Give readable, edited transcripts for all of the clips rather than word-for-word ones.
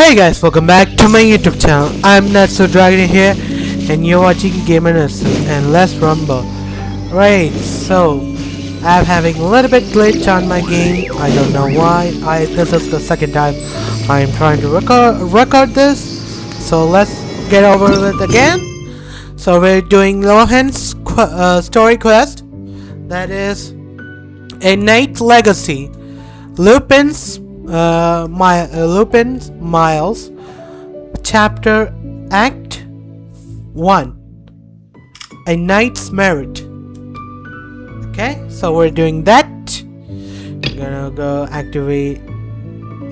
Hey guys, welcome back to my YouTube channel. I'm Not So Dragon here, and you're watching Genshin and Let's Rumble. Right, so I'm having a little bit glitch on my game. I don't know why. This is the second time I'm trying to record this. So let's get over it again. So we're doing Lohen'S story quest. That is a Knight Legacy. Lupin's Miles, Chapter Act 1, A Knight's Merit. Okay, so we're doing that. We're gonna go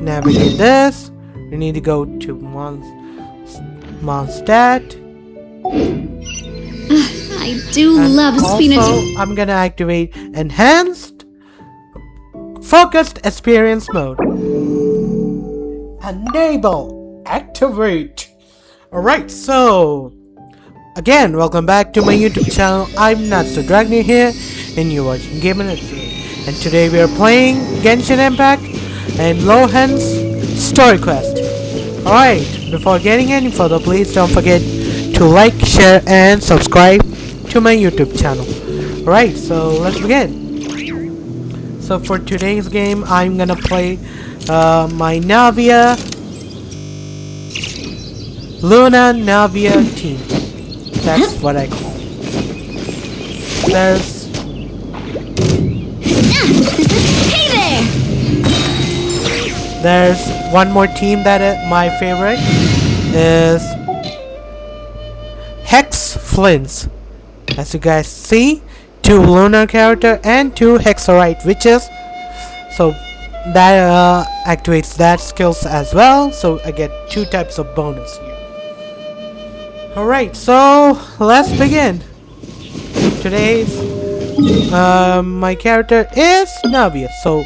navigate this. We need to go to Mondstadt. I do love spinach. Also, I'm gonna activate Enhanced Focused Experience Mode. Enable. Activate. Alright, so again, welcome back to my YouTube channel. I'm Not So Dragon here, and you're watching Gaming and today we are playing Genshin Impact and Lohen'S story quest. Alright, before getting any further, please don't forget to like, share, and subscribe to my YouTube channel. Alright, so let's begin. So for today's game, I'm gonna play my Luna Navia team. That's what I call it. There's one more team that is my favorite is Hex Flints. As you guys see, 2 Lunar character and 2 Hexorite witches. So that activates that skills as well. So I get 2 types of bonus here. Alright, so let's begin. Today's my character is Navia. So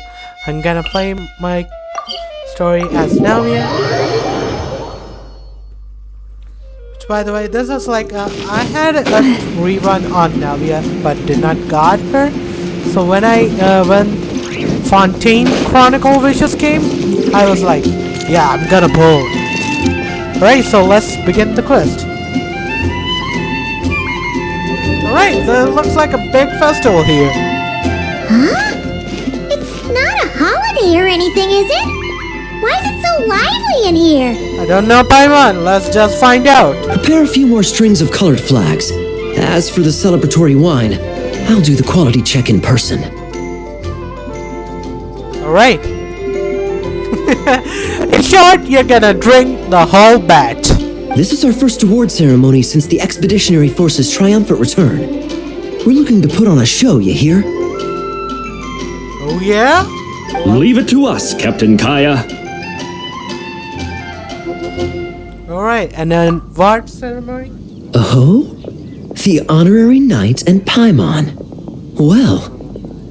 I'm gonna play my story as Navia. By the way, this is like I had a rerun on Navia, but did not got her. So when when Fontaine Chronicle Wishes came, I was like, yeah, I'm gonna pull. Alright, so let's begin the quest. Alright, that looks like a big festival here. Huh? It's not a holiday or anything, is it? Why is it so lively in here? I don't know, Paimon. Let's just find out. Prepare a few more strings of colored flags. As for the celebratory wine, I'll do the quality check in person. Alright. In short, you're gonna drink the whole batch. This is our first award ceremony since the Expeditionary Force's triumphant return. We're looking to put on a show, you hear? Oh yeah? Leave it to us, Captain Kaya. Alright, and then what ceremony? Oh? The Honorary Knight and Paimon. Well,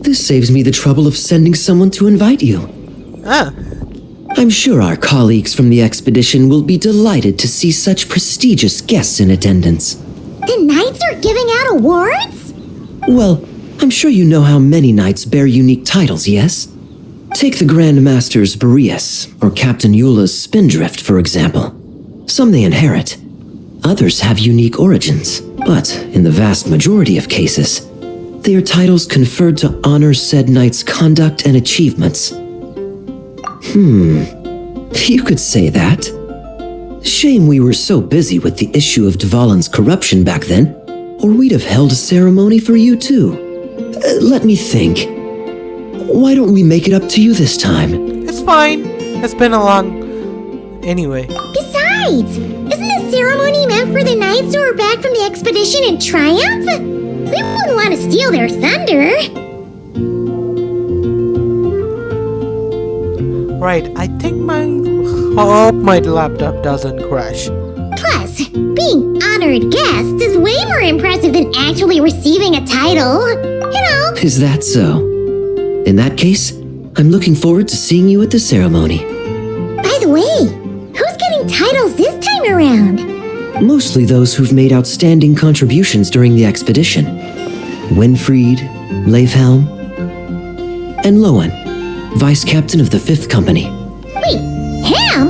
this saves me the trouble of sending someone to invite you. Ah. I'm sure our colleagues from the expedition will be delighted to see such prestigious guests in attendance. The knights are giving out awards? Well, I'm sure you know how many knights bear unique titles, yes? Take the Grand Masters Boreas or Captain Eula's Spindrift, for example. Some they inherit. Others have unique origins, but in the vast majority of cases, they are titles conferred to honor said knight's conduct and achievements. You could say that. Shame we were so busy with the issue of Dvalin's corruption back then, or we'd have held a ceremony for you too. Let me think. Why don't we make it up to you this time? It's fine. It's been a long... Anyway. Besides, isn't the ceremony meant for the knights who are back from the expedition in triumph? We wouldn't want to steal their thunder. Right, I think hope my laptop doesn't crash. Plus, being honored guests is way more impressive than actually receiving a title. You know. Is that so? In that case, I'm looking forward to seeing you at the ceremony. By the way, who's getting titles this time around? Mostly those who've made outstanding contributions during the expedition. Winfried, Leifhelm, and Lohen, Vice Captain of the 5th Company. Wait, Ham?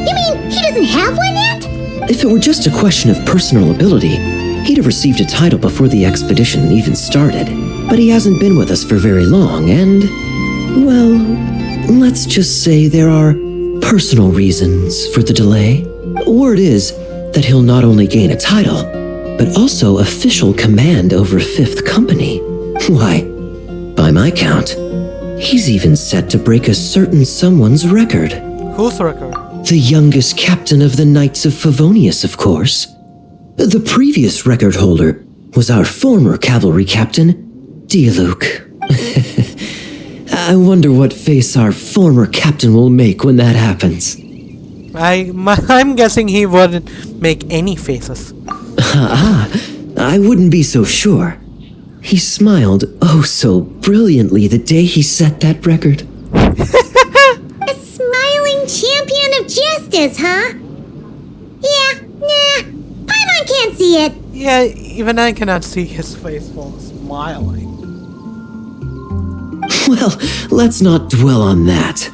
You mean doesn't have one yet? If it were just a question of personal ability, he'd have received a title before the expedition even started. But he hasn't been with us for very long, and, well, let's just say there are personal reasons for the delay. Word is that he'll not only gain a title, but also official command over 5th Company. Why, by my count, he's even set to break a certain someone's record. Whose record? The youngest captain of the Knights of Favonius, of course. The previous record holder was our former cavalry captain, Diluc. I wonder what face our former captain will make when that happens. I'm guessing he wouldn't make any faces. I wouldn't be so sure. He smiled oh so brilliantly the day he set that record. A smiling champion of justice, huh? Yeah, nah. Paimon can't see it. Yeah, even I cannot see his face while smiling. Well, let's not dwell on that.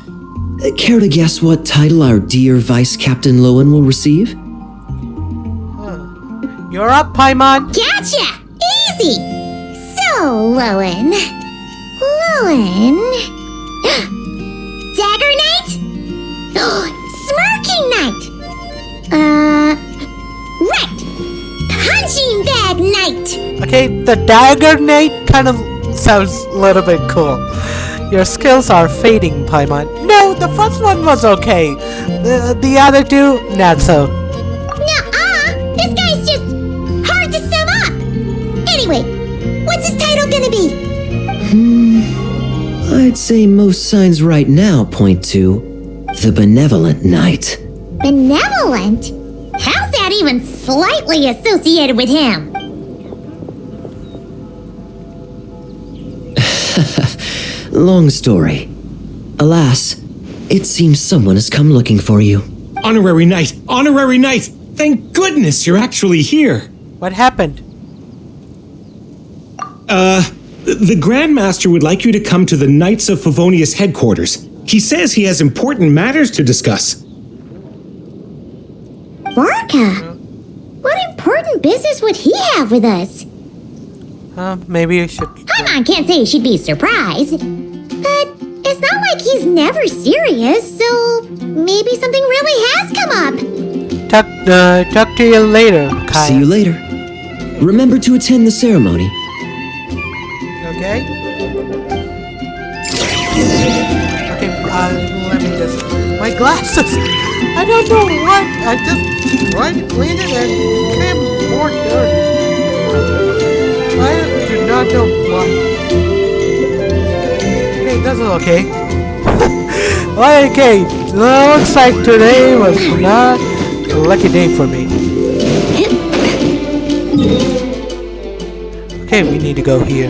Care to guess what title our dear Vice Captain Lohen will receive? You're up, Paimon. Gotcha! Easy! So, Lohen. Dagger Knight? Smirking Knight! Right! Punching Bag Knight! Okay, the Dagger Knight kind of sounds a little bit cool. Your skills are fading, Paimon. No, the first one was okay. The other two, not so. Nuh-uh! This guy's just hard to sum up! Anyway, what's his title gonna be? I'd say most signs right now point to the Benevolent Knight. Benevolent? How's that even slightly associated with him? Long story. Alas, it seems someone has come looking for you. Honorary Knight! Honorary Knight! Thank goodness you're actually here! What happened? The Grand Master would like you to come to the Knights of Favonius headquarters. He says he has important matters to discuss. Varka? What important business would he have with us? Maybe you should... Paimon can't say she'd be surprised. But it's not like he's never serious, so maybe something really has come up. Talk to you later, Kaya. See you later. Remember to attend the ceremony. Okay? Okay, let me just... My glasses! I don't know what! I just tried to clean it and it became more dirty. I do not know why. Okay, that's okay. Okay, looks like today was not a lucky day for me. Okay, we need to go here.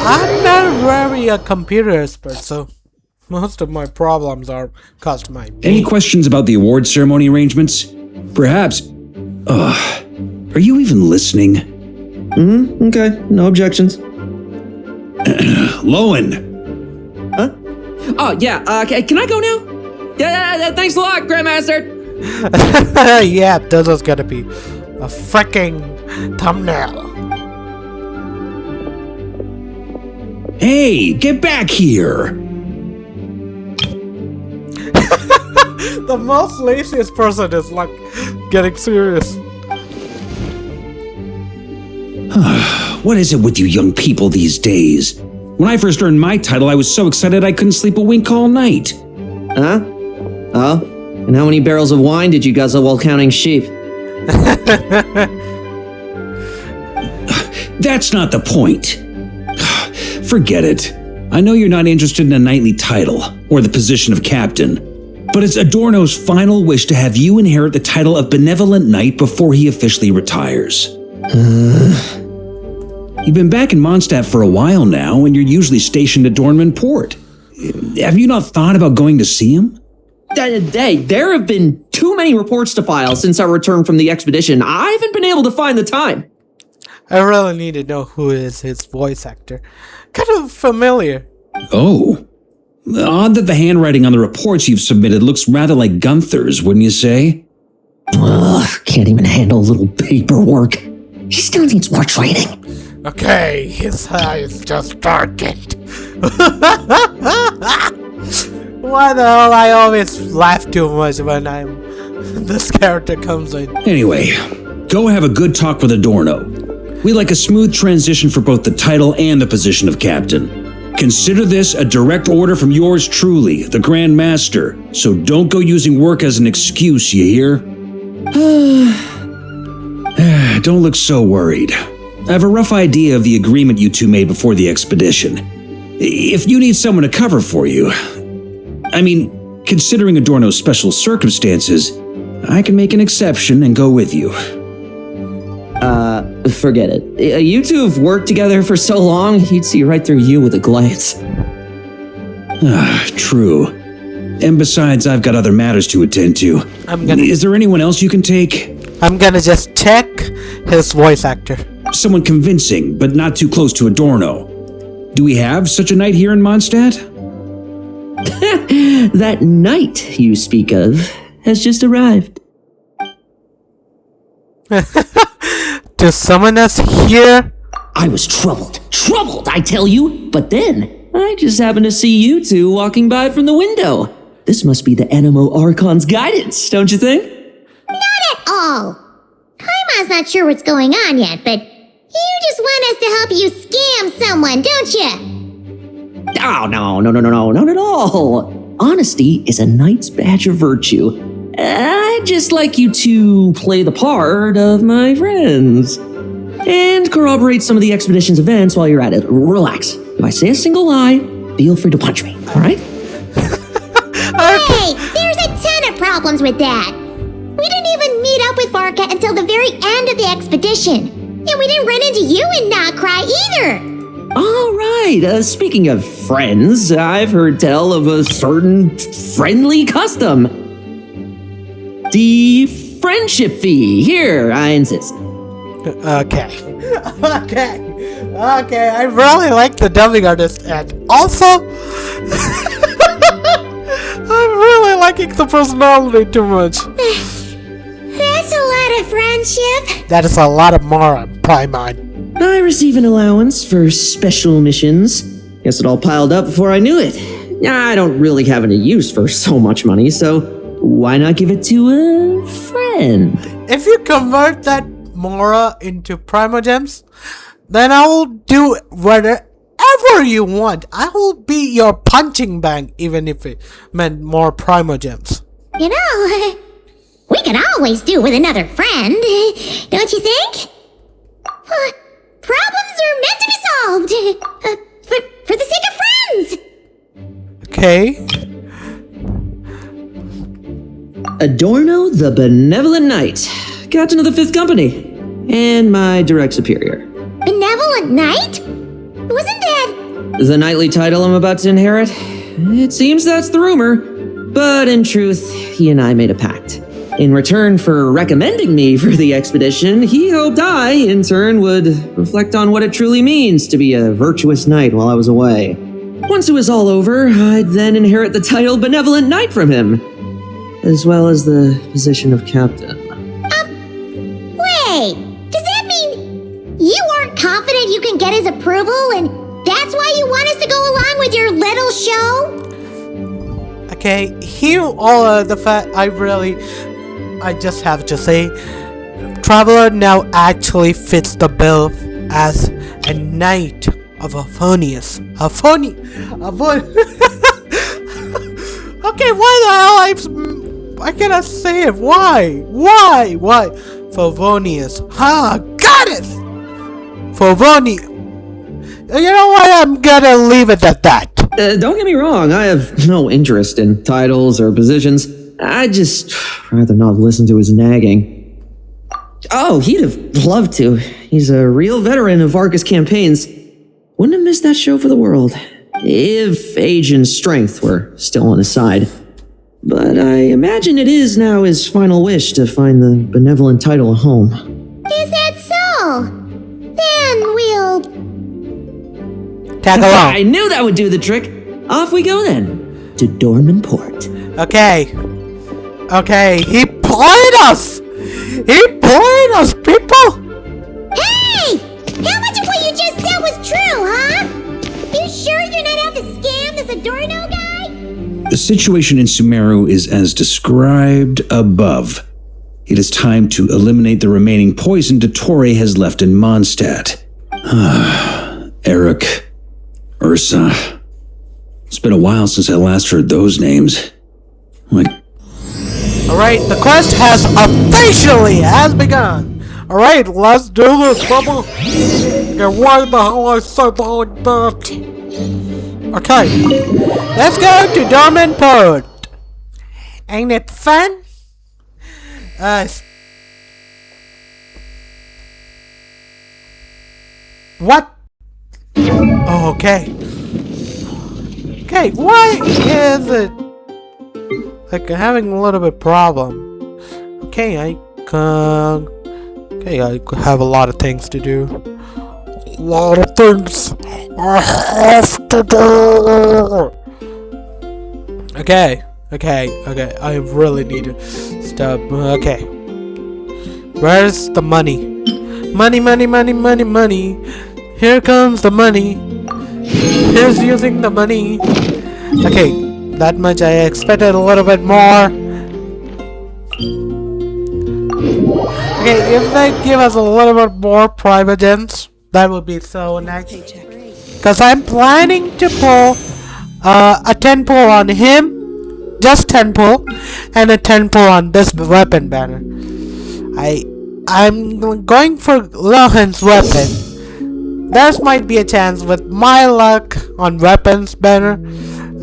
I'm not very a computer expert, so most of my problems are caused by me. Any questions about the award ceremony arrangements? Perhaps. Are you even listening? Okay, no objections. Lohen! Huh? Oh, yeah, can I go now? Yeah, thanks a lot, Grandmaster! Yeah, this is gonna be a freaking thumbnail. Hey, get back here! The most laziest person is like getting serious. What is it with you young people these days? When I first earned my title, I was so excited I couldn't sleep a wink all night. Huh? Oh? And how many barrels of wine did you guzzle while counting sheep? That's not the point. Forget it. I know you're not interested in a knightly title, or the position of captain, but it's Adorno's final wish to have you inherit the title of Benevolent Knight before he officially retires. You've been back in Mondstadt for a while now, and you're usually stationed at Dornman Port. Have you not thought about going to see him? There have been too many reports to file since our return from the expedition. I haven't been able to find the time. I really need to know who is his voice actor. Kind of familiar. Oh. Odd that the handwriting on the reports you've submitted looks rather like Gunther's, wouldn't you say? Ugh, can't even handle a little paperwork. He still needs more training. Okay, his eyes just darkened. Why the hell I always laugh too much when this character comes in? Anyway, go have a good talk with Adorno. We'd like a smooth transition for both the title and the position of captain. Consider this a direct order from yours truly, the Grand Master, so don't go using work as an excuse, you hear? Don't look so worried. I have a rough idea of the agreement you two made before the expedition. If you need someone to cover for you, I mean, considering Adorno's special circumstances, I can make an exception and go with you. Forget it. You two have worked together for so long, he'd see right through you with a glance. True. And besides, I've got other matters to attend to. Is there anyone else you can take? I'm gonna just check his voice actor. Someone convincing, but not too close to Adorno. Do we have such a knight here in Mondstadt? That knight you speak of has just arrived. To someone else here? I was troubled, I tell you. But then, I just happened to see you two walking by from the window. This must be the Animo Archon's guidance, don't you think? Not at all. Paimon's not sure what's going on yet, but you just want us to help you scam someone, don't you? Oh, no, not at all. Honesty is a knight's badge of virtue. I'd just like you to play the part of my friends and corroborate some of the expedition's events while you're at it. Relax. If I say a single lie, feel free to punch me, all right? Hey, there's a ton of problems with that. We didn't even meet up with Varka until the very end of the expedition. And we didn't run into you in Nocry either. All right, speaking of friends, I've heard tell of a certain friendly custom. The friendship fee. Here, I insist. Okay. I really like the dubbing artist, and also I'm really liking the personality too much. That's a lot of friendship. That is a lot of more Paimon. I receive an allowance for special missions. Guess it all piled up before I knew it. I don't really have any use for so much money, so why not give it to a friend? If you convert that Mora into Primogems, then I will do whatever you want. I will be your punching bag, even if it meant more Primogems. You know, we could always do with another friend, don't you think? Problems are meant to be solved. For the sake of friends. Okay. Adorno the Benevolent Knight, Captain of the 5th Company, and my direct superior. Benevolent Knight? Wasn't that... The knightly title I'm about to inherit? It seems that's the rumor. But in truth, he and I made a pact. In return for recommending me for the expedition, he hoped I, in turn, would reflect on what it truly means to be a virtuous knight while I was away. Once it was all over, I'd then inherit the title Benevolent Knight from him, as well as the position of captain. Wait, does that mean you aren't confident you can get his approval and that's why you want us to go along with your little show? Okay, here all the fact I just have to say, Traveler now actually fits the bill as a knight of Aphonius. Okay, why the hell I cannot say it? Why? Favonius. Got it! Favonius. You know what? I'm gonna leave it at that. Don't get me wrong, I have no interest in titles or positions. I'd just rather not listen to his nagging. Oh, he'd have loved to. He's a real veteran of Varka's campaigns. Wouldn't have missed that show for the world. If age and strength were still on his side. But I imagine it is now his final wish to find the benevolent title a home. Is that so? Tag along. I knew that would do the trick. Off we go then, to Dorman Port. Okay. Okay, he played us! He played us, people! Hey! How much of what you just said was true, huh? You sure you're not out to scam this Adorno guy? The situation in Sumeru is as described above. It is time to eliminate the remaining poison Dottore has left in Mondstadt. Eric, Ursa. It's been a while since I last heard those names. Alright, the quest has officially begun. Alright, let's do this, Bubba. Okay, why the hell I said like that? Okay, let's go to Dorman Port. Ain't it fun? What? Oh, okay. Okay, why is it like having a little bit problem? Okay, I have a lot of things to do. A lot of things I have to do. Okay. I really need to stop. Okay. Where's the money? Money. Here comes the money. Here's using the money. Okay, that much I expected a little bit more. Okay, if they give us a little bit more private gens, that would be so nice. Because I'm planning to pull a 10 pull on him, just 10 pull, and a 10 pull on this weapon banner. I'm going for Lohen'S weapon. There's might be a chance with my luck on weapons banner,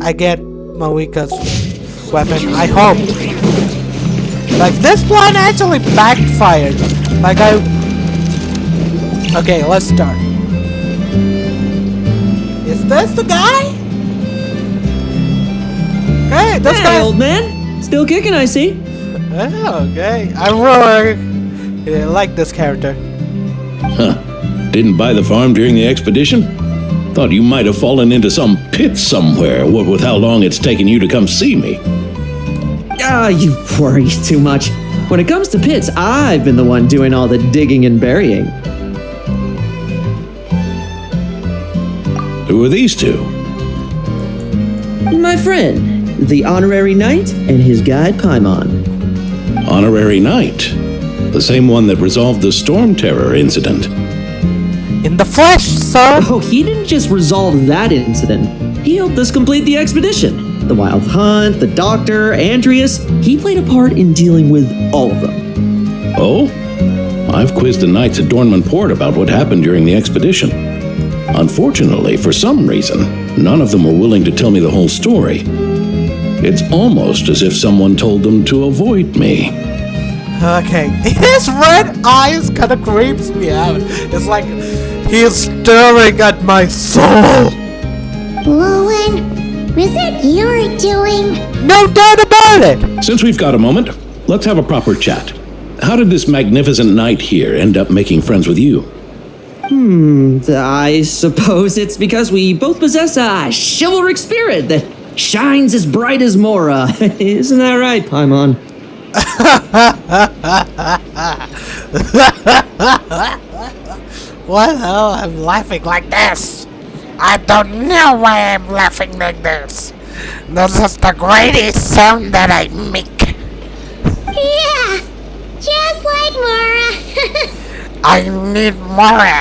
I get Mawika's weapon. I hope. Like this plan actually backfired. Okay, let's start. Is this the guy? Okay, this guy. Hey, old man. Still kicking, I see. Oh, okay. I really like this character. Huh. Didn't buy the farm during the expedition? Thought you might have fallen into some pit somewhere, what with how long it's taken you to come see me. You worry too much. When it comes to pits, I've been the one doing all the digging and burying. Who are these two? My friend, the honorary knight, and his guide Paimon. Honorary Knight. The same one that resolved the Storm Terror incident. In the flesh, sir! Oh, he didn't just resolve that incident. He helped us complete the expedition. The Wild Hunt, the Doctor, Andreas. He played a part in dealing with all of them. Oh? I've quizzed the knights at Dorman Port about what happened during the expedition. Unfortunately, for some reason, none of them were willing to tell me the whole story. It's almost as if someone told them to avoid me. Okay, his red eyes kind of creeps me out. It's like he's staring at my soul. Lohen, was that you were doing? No doubt about it. Since we've got a moment, let's have a proper chat. How did this magnificent knight here end up making friends with you? I suppose it's because we both possess a chivalric spirit that shines as bright as Mora. Isn't that right, Paimon? What the hell? I'm laughing like this. I don't know why I'm laughing like this. This is the greatest sound that I make. Yeah, just like Mora. I need more.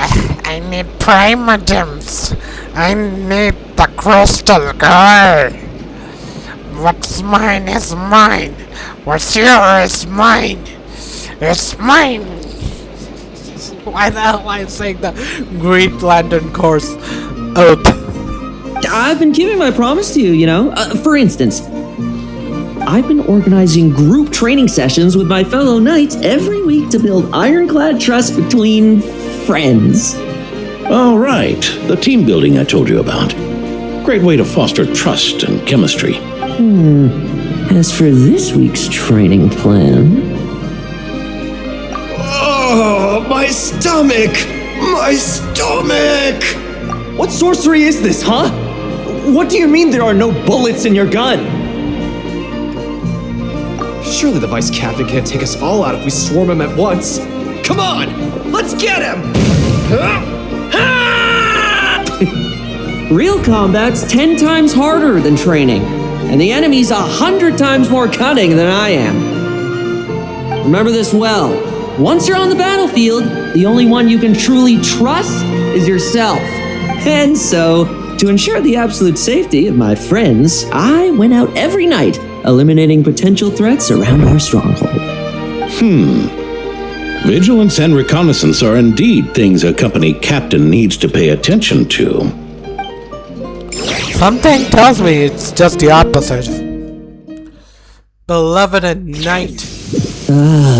I need primogems. I need the crystal girl. What's mine is mine. What's yours is mine. It's mine. Why the hell am I saying the Green Lantern course? I've been keeping my promise to you, you know. For instance, I've been organizing group training sessions with my fellow knights every week to build ironclad trust between friends. Oh, right. The team building I told you about. Great way to foster trust and chemistry. As for this week's training plan... Oh, my stomach! My stomach! What sorcery is this, huh? What do you mean there are no bullets in your gun? Surely the Vice Captain can't take us all out if we swarm him at once. Come on! Let's get him! Real combat's 10 times harder than training, and the enemy's 100 times more cunning than I am. Remember this well. Once you're on the battlefield, the only one you can truly trust is yourself. And so, to ensure the absolute safety of my friends, I went out every night, eliminating potential threats around our stronghold. Vigilance and reconnaissance are indeed things a company captain needs to pay attention to. Something tells me it's just the opposite. Beloved at night.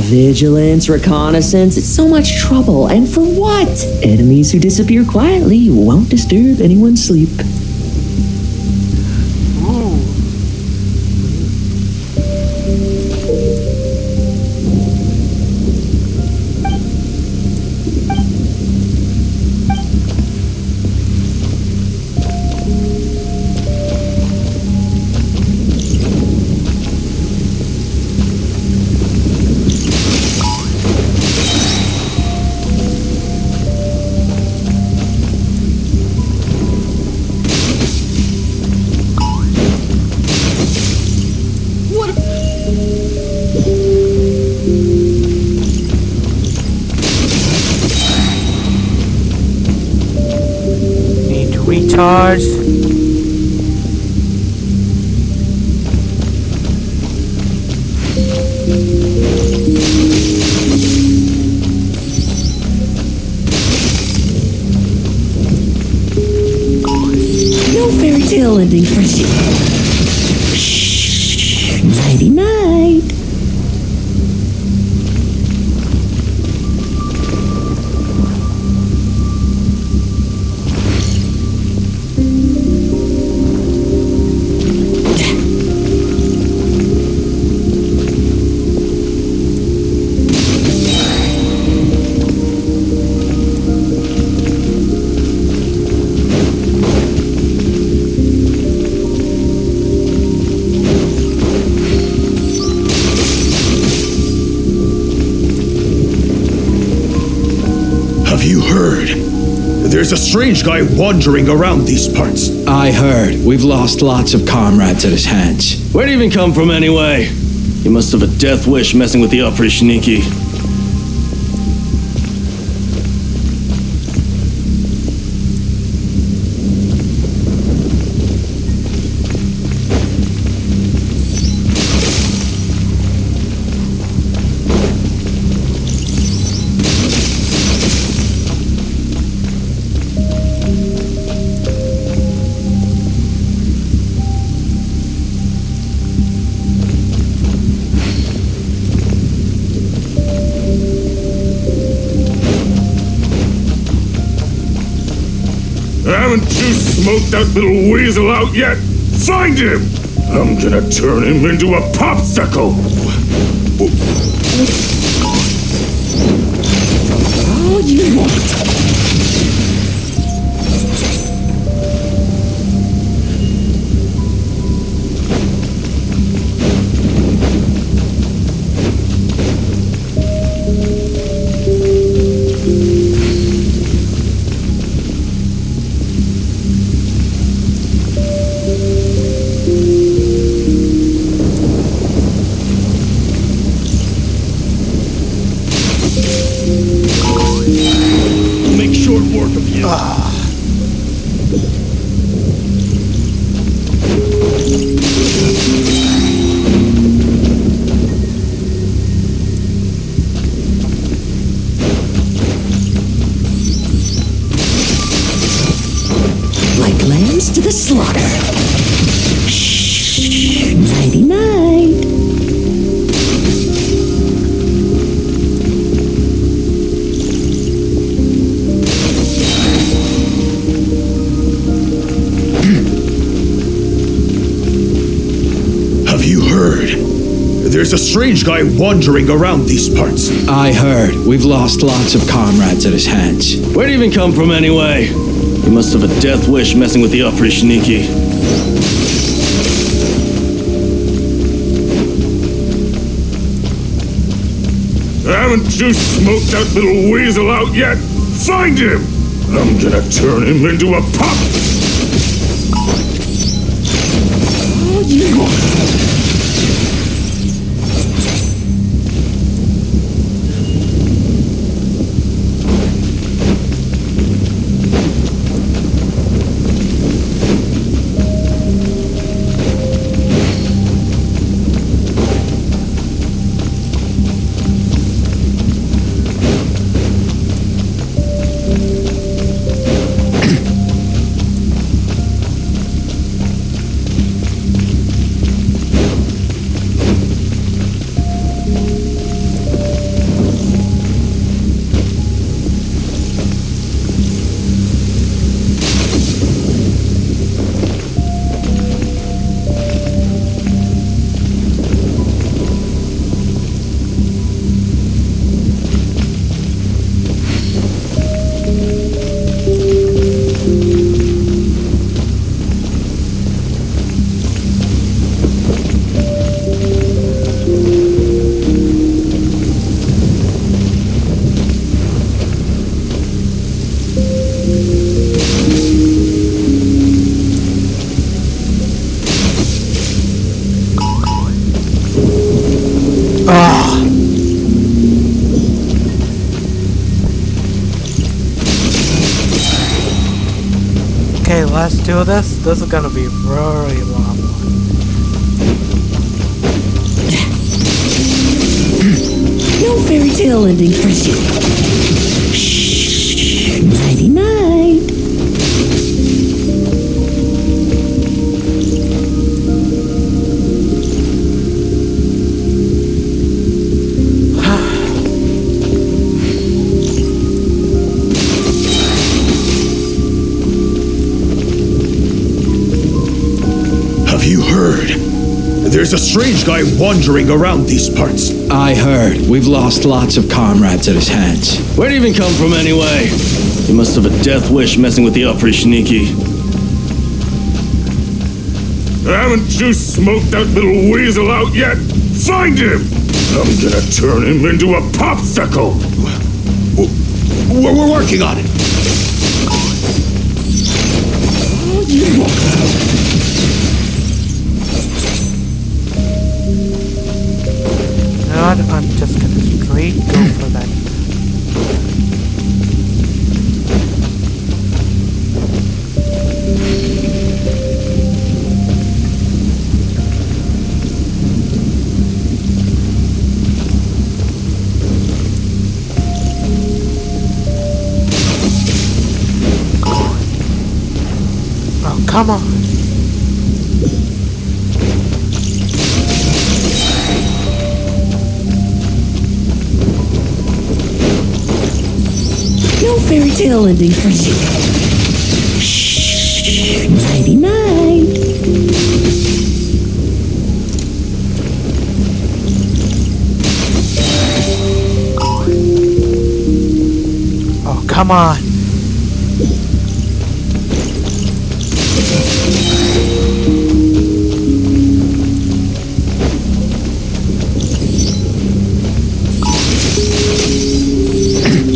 Vigilance, reconnaissance, it's so much trouble, and for what? Enemies who disappear quietly won't disturb anyone's sleep. Recharge. No fairy tale ending for you. Shh. Nighty night. Have you heard? There's a strange guy wandering around these parts. I heard. We've lost lots of comrades at his hands. Where'd he even come from anyway? He must have a death wish messing with the Oprishniki. Haven't you smoked that little weasel out yet? Find him! I'm gonna turn him into a popsicle! All you want. Make short work of you. Like lambs to the slaughter. Shh. Nighty night. Have you heard? There's a strange guy wandering around these parts. I heard. We've lost lots of comrades at his hands. Where'd he even come from anyway? You must have a death wish messing with the Operation-Iki. Haven't you smoked that little weasel out yet? Find him! I'm gonna turn him into a pup! Okay, let's do this. This is gonna be very long. No fairy tale ending for you. Shh. Nighty night. Have you heard? There's a strange guy wandering around these parts. I heard. We've lost lots of comrades at his hands. Where'd he even come from anyway? You must have a death wish messing with the Operation-Iki. Haven't you smoked that little weasel out yet? Find him! I'm gonna turn him into a popsicle! We're working on it! I'm just gonna straight go for that. Oh, come on. No fairy tale ending for you. Shh. Nighty night. Oh, come on.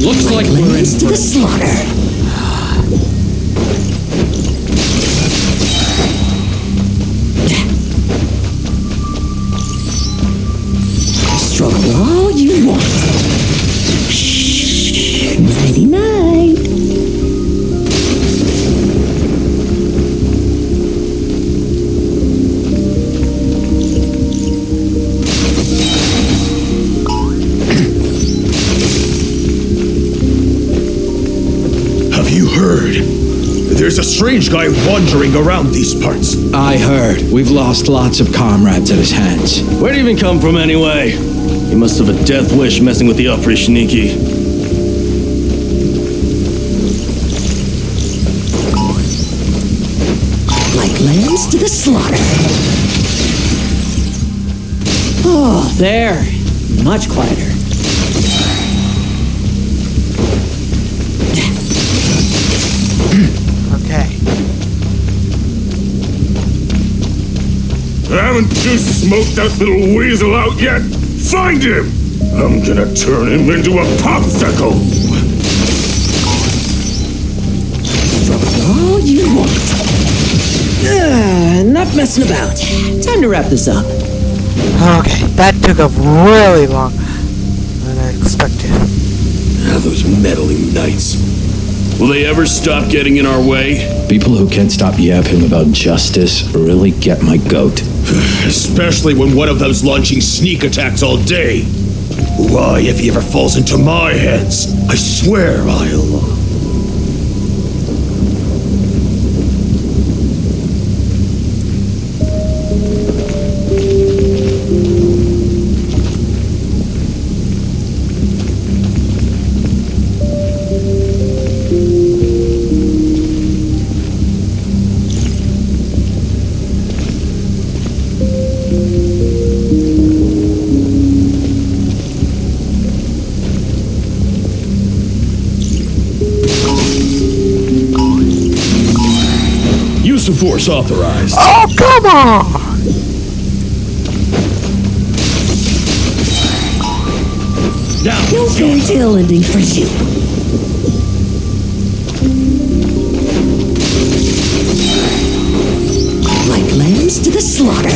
Looks like we're in To the slaughter. Struggle all you want. Shh. Nighty night. Have you heard? There's a strange guy wandering around these parts. I heard. We've lost lots of comrades at his hands. Where'd he even come from anyway? You must have a death wish messing with the Operation-Iki. Like lambs to the slaughter. Oh, there. Much quieter. haven't you smoked that little weasel out yet? Find him! I'm gonna turn him into a popsicle! All you want. Enough messing about. Time to wrap this up. Okay, that took a really long than I expected. Those meddling knights. Will they ever stop getting in our way? People who can't stop yapping about justice really get my goat. Especially when one of them's launching sneak attacks all day. Why, if he ever falls into my hands, I swear I'll... Use of force authorized. Oh, come on! Now, No fairy tale ending for you. Like lambs to the slaughter.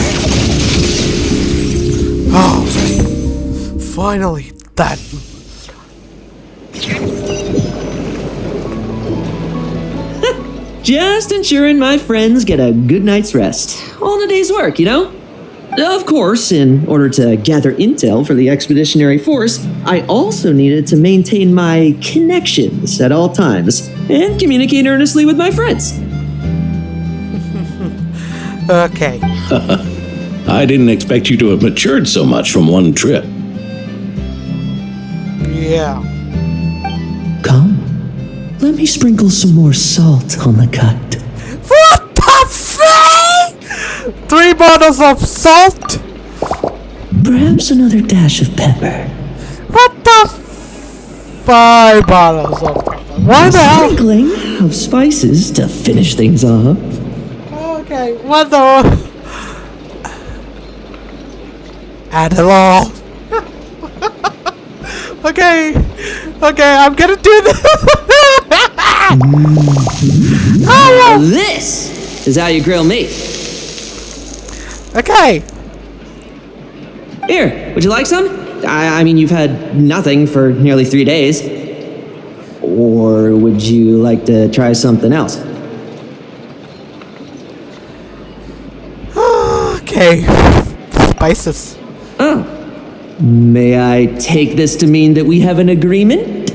Oh, finally, that. Just ensuring my friends get a good night's rest. All in a day's work, you know? Of course, in order to gather intel for the expeditionary force, I also needed to maintain my connections at all times and communicate earnestly with my friends. Okay. I didn't expect you to have matured so much from one trip. Yeah. Come, let me sprinkle some more salt on the cut. What the fuck? 3 bottles of salt? Perhaps another dash of pepper. What the 5 bottles of pepper? What the hell? Sprinkling of spices to finish things off. Okay, what the... Add it all. Okay, I'm gonna do this. This is how you grill me. Okay. Here, would you like some? I mean, you've had nothing for nearly 3 days. Or would you like to try something else? Okay. Spices. Oh. May I take this to mean that we have an agreement?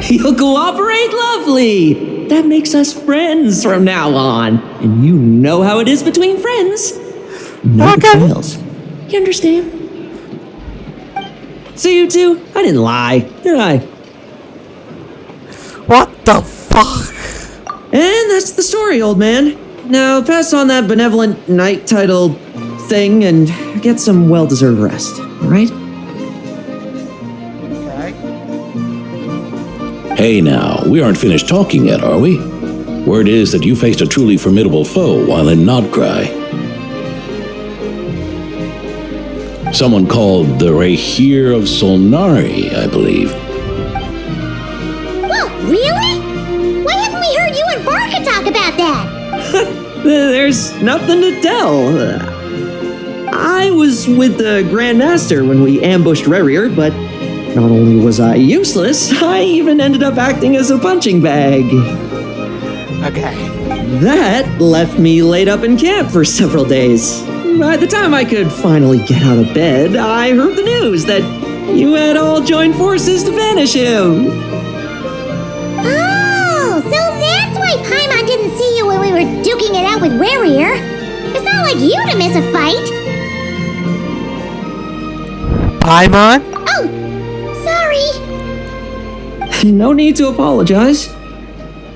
You'll cooperate? Lovely! That makes us friends from now on. And you know how it is between friends. No betrayals. You understand? So you two, I didn't lie, did I? What the fuck? And that's the story, old man. Now pass on that benevolent knight titled thing and get some well-deserved rest, all right? Hey now, we aren't finished talking yet, are we? Word is that you faced a truly formidable foe while in Nodcry. Someone called the Rahir of Solnari, I believe. Whoa, really? Why haven't we heard you and Barca talk about that? There's nothing to tell. I was with the Grand Master when we ambushed Rahir, but not only was I useless, I even ended up acting as a punching bag. Okay. That left me laid up in camp for several days. By the time I could finally get out of bed, I heard the news that you had all joined forces to banish him. Oh, so that's why Paimon didn't see you when we were duking it out with Rahir. It's not like you to miss a fight. Paimon? Oh, sorry. No need to apologize.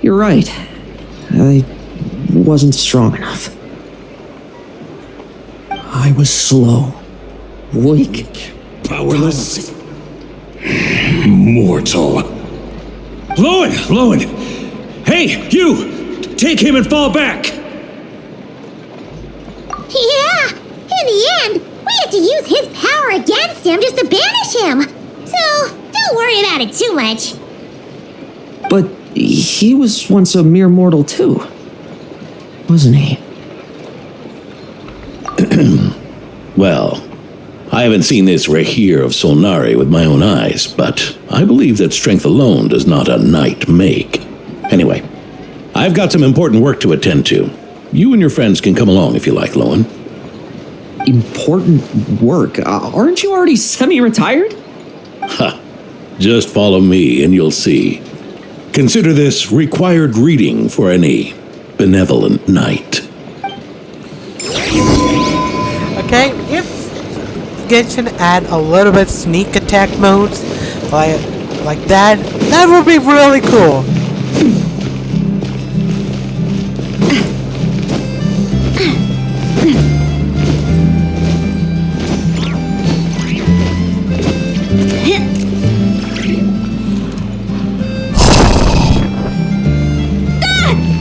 You're right. I wasn't strong enough. I was slow, weak, Powerless. Mortal. Lohen! Hey, you! Take him and fall back! power against him just to banish him. So, don't worry about it too much. But he was once a mere mortal too, wasn't he? Well, I haven't seen this Rahir of Solnari with my own eyes, but I believe that strength alone does not a knight make. Anyway, I've got some important work to attend to. You and your friends can come along if you like, Lohen. Important work? Aren't you already semi-retired? Ha! Just follow me and you'll see. Consider this required reading for any benevolent knight. Okay, if Genshin add a little bit sneak attack modes like that would be really cool.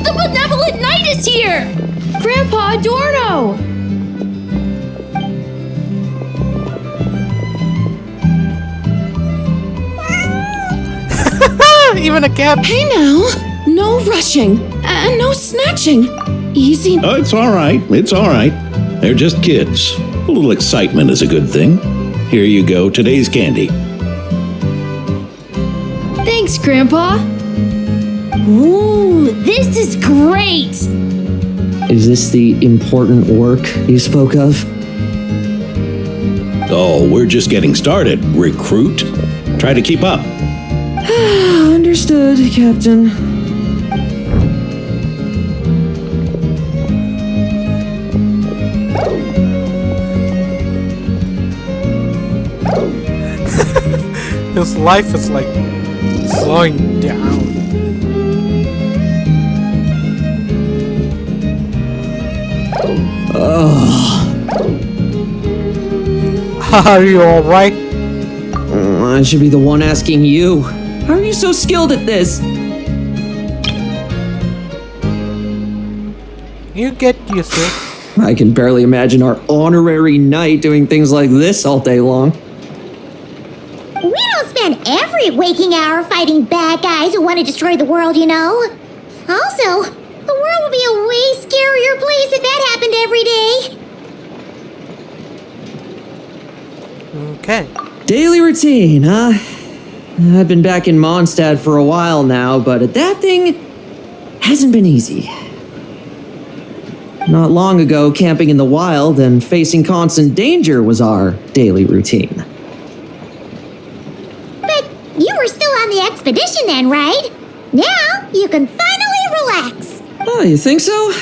The benevolent knight is here! Grandpa Adorno! Even a cat. Hey now, no rushing and no snatching. Easy. Oh, it's all right. It's all right. They're just kids. A little excitement is a good thing. Here you go, today's candy. Thanks, Grandpa. Ooh, this is great! Is this the important work you spoke of? Oh, we're just getting started, recruit. Try to keep up. Understood, Captain. His life is like slowing down. Are you alright? I should be the one asking you. How are you so skilled at this? You get used to it. I can barely imagine our honorary knight doing things like this all day long. We don't spend every waking hour fighting bad guys who want to destroy the world, you know. Also, the world would be a way scarier place if that happened every day. Okay. Daily routine, huh? I've been back in Mondstadt for a while now, but adapting hasn't been easy. Not long ago, camping in the wild and facing constant danger was our daily routine. But you were still on the expedition then, right? Now you can finally relax. Oh, you think so?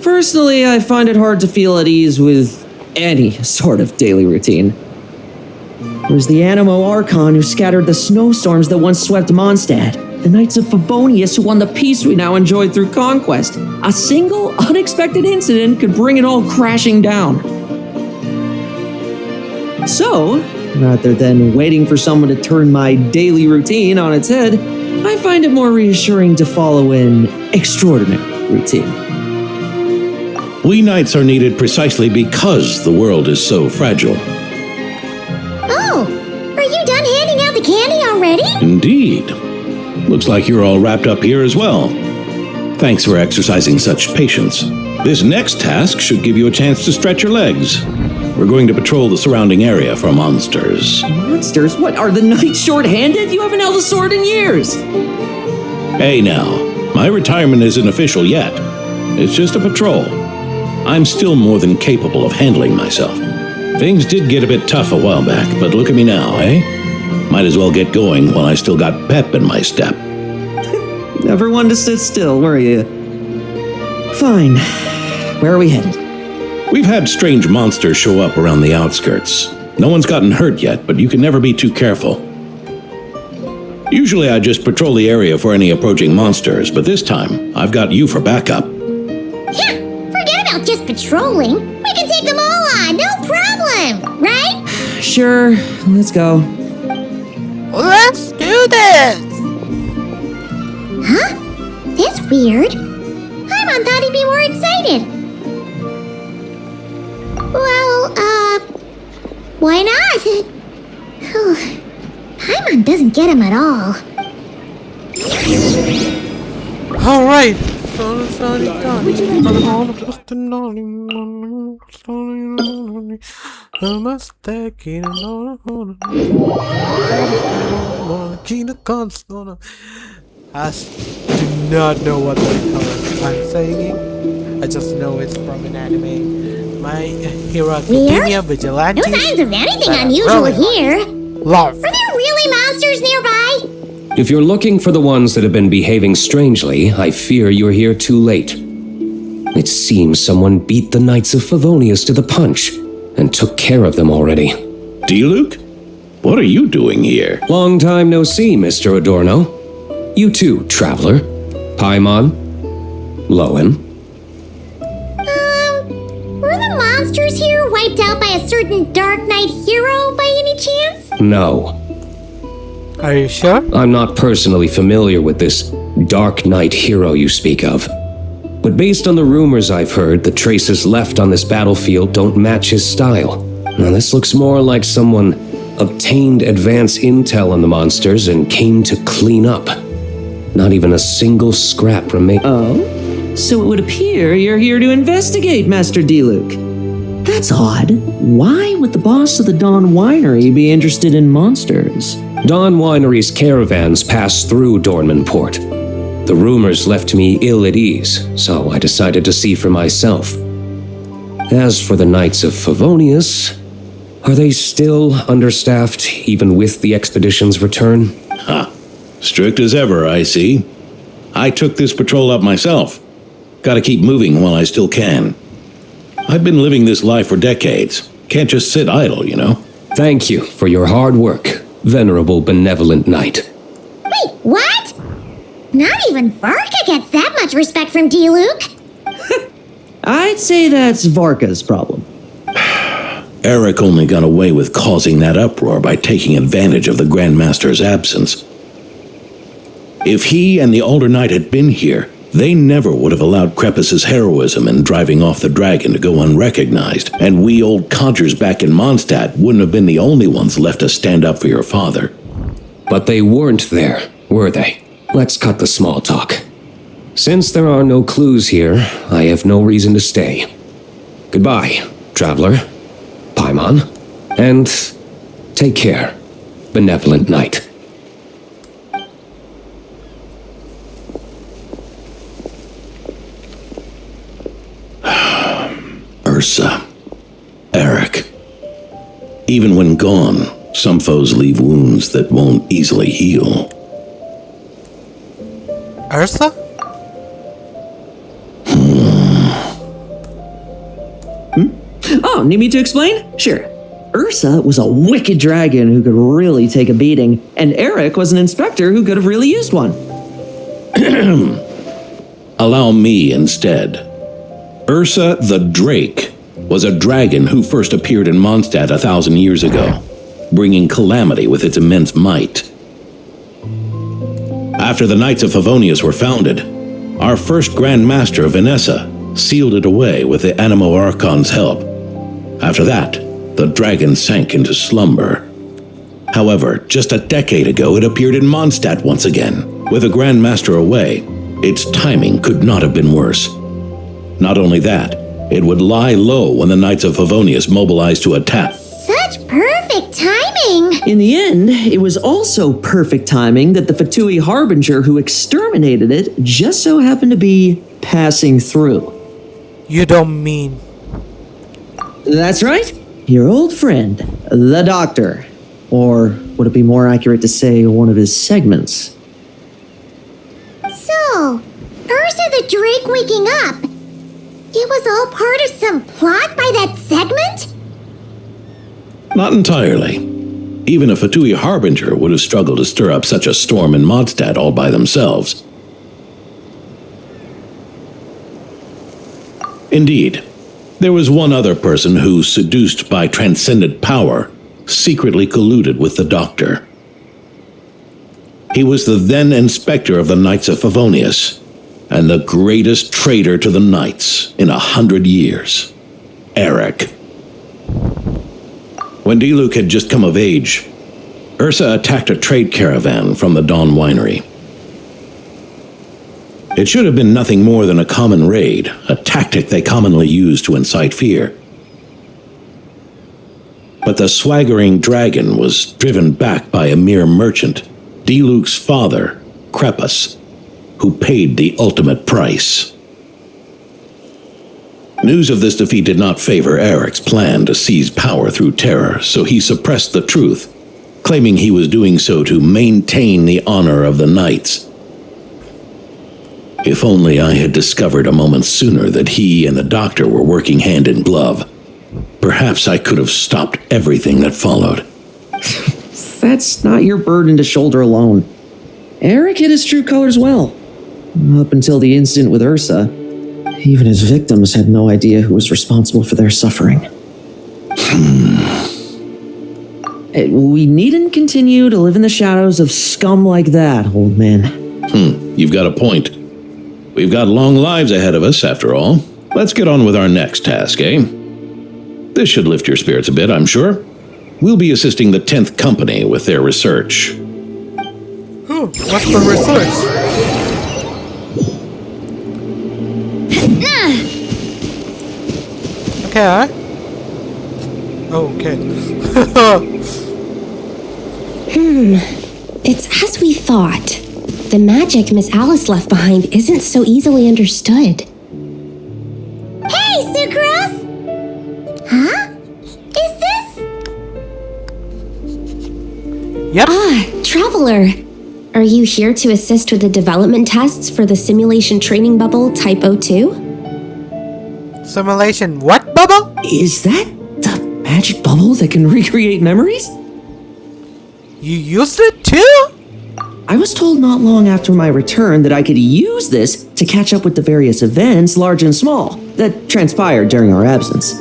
Personally, I find it hard to feel at ease with any sort of daily routine. It was the Animo Archon who scattered the snowstorms that once swept Mondstadt. The Knights of Favonius who won the peace we now enjoy through conquest. A single, unexpected incident could bring it all crashing down. So, rather than waiting for someone to turn my daily routine on its head, I find it more reassuring to follow an extraordinary routine. We knights are needed precisely because the world is so fragile. Oh, are you done handing out the candy already? Indeed. Looks like you're all wrapped up here as well. Thanks for exercising such patience. This next task should give you a chance to stretch your legs. We're going to patrol the surrounding area for monsters. Monsters? What, are the knights short-handed? You haven't held a sword in years. Hey now, my retirement isn't official yet. It's just a patrol. I'm still more than capable of handling myself. Things did get a bit tough a while back, but look at me now, eh? Might as well get going while I still got pep in my step. Never one to sit still, were you? Fine. Where are we headed? We've had strange monsters show up around the outskirts. No one's gotten hurt yet, but you can never be too careful. Usually I just patrol the area for any approaching monsters, but this time I've got you for backup. Yeah, forget about just patrolling. We can take them all on, no problem, right? Sure, let's go. Let's do this! Huh? That's weird. Paimon thought he'd be more excited. Well, Why not? Paimon doesn't get him at all. Alright. I do not know what the hell I'm saying. I just know it's from an anime. My Hero Academia Vigilante. No signs of anything unusual here. Love. Are there really monsters nearby? If you're looking for the ones that have been behaving strangely, I fear you're here too late. It seems someone beat the Knights of Favonius to the punch and took care of them already. D-Luke? What are you doing here? Long time no see, Mr. Adorno. You too, traveler. Paimon. Lohen. Were the monsters here wiped out by a certain Dark Knight hero by any chance? No. Are you sure? I'm not personally familiar with this Dark Knight hero you speak of. But based on the rumors I've heard, the traces left on this battlefield don't match his style. Now this looks more like someone obtained advance intel on the monsters and came to clean up. Not even a single scrap remains. Oh? So it would appear you're here to investigate, Master D-Luke. That's odd. Why would the boss of the Dawn Winery be interested in monsters? Dawn Winery's caravans pass through Dornman Port. The rumors left me ill at ease, so I decided to see for myself. As for the Knights of Favonius, are they still understaffed even with the expedition's return? Ha! Strict as ever, I see. I took this patrol up myself. Gotta keep moving while I still can. I've been living this life for decades. Can't just sit idle, you know? Thank you for your hard work, venerable benevolent knight. Wait, what? Not even Varka gets that much respect from D-Luke. I'd say that's Varka's problem. Eric only got away with causing that uproar by taking advantage of the Grandmaster's absence. If he and the Alder Knight had been here, they never would have allowed Krepus's heroism in driving off the dragon to go unrecognized, and we old codgers back in Mondstadt wouldn't have been the only ones left to stand up for your father. But they weren't there, were they? Let's cut the small talk. Since there are no clues here, I have no reason to stay. Goodbye, traveler, Paimon, and take care, benevolent knight. Ursa. Eric. Even when gone, some foes leave wounds that won't easily heal. Ursa? Oh, need me to explain? Sure. Ursa was a wicked dragon who could really take a beating, and Eric was an inspector who could have really used one. Allow me instead. Ursa the Drake was a dragon who first appeared in Mondstadt 1,000 years ago, bringing calamity with its immense might. After the Knights of Favonius were founded, our first Grand Master, Vanessa, sealed it away with the Animo Archon's help. After that, the dragon sank into slumber. However, just a decade ago, it appeared in Mondstadt once again. With the Grand Master away, its timing could not have been worse. Not only that, it would lie low when the Knights of Favonius mobilized to attack. Such perfect timing! In the end, it was also perfect timing that the Fatui Harbinger who exterminated it just so happened to be passing through. You don't mean... That's right. Your old friend, the Doctor. Or would it be more accurate to say one of his segments? So, Ursa the Drake waking up. It was all part of some plot by that segment? Not entirely. Even a Fatui Harbinger would have struggled to stir up such a storm in Mondstadt all by themselves. Indeed, there was one other person who, seduced by transcendent power, secretly colluded with the Doctor. He was the then inspector of the Knights of Favonius, and the greatest traitor to the Knights in 100 years, Eric. When D-Luke had just come of age, Ursa attacked a trade caravan from the Dawn Winery. It should have been nothing more than a common raid, a tactic they commonly use to incite fear. But the swaggering dragon was driven back by a mere merchant, D-Luke's father, Crepus, who paid the ultimate price. News of this defeat did not favor Eric's plan to seize power through terror, so he suppressed the truth, claiming he was doing so to maintain the honor of the knights. If only I had discovered a moment sooner that he and the doctor were working hand in glove, perhaps I could have stopped everything that followed. That's not your burden to shoulder alone. Eric hid his true colors well. Up until the incident with Ursa, even his victims had no idea who was responsible for their suffering. We needn't continue to live in the shadows of scum like that, old man. You've got a point. We've got long lives ahead of us, after all. Let's get on with our next task, eh? This should lift your spirits a bit, I'm sure. We'll be assisting the 10th Company with their research. What's the research? Okay. Okay. It's as we thought. The magic Miss Alice left behind isn't so easily understood. Hey, Sucrose! Huh? Is this? Yep. Traveler. Are you here to assist with the development tests for the simulation training bubble Type 02? Simulation what bubble? Is that the magic bubble that can recreate memories? You used it too? I was told not long after my return that I could use this to catch up with the various events, large and small, that transpired during our absence.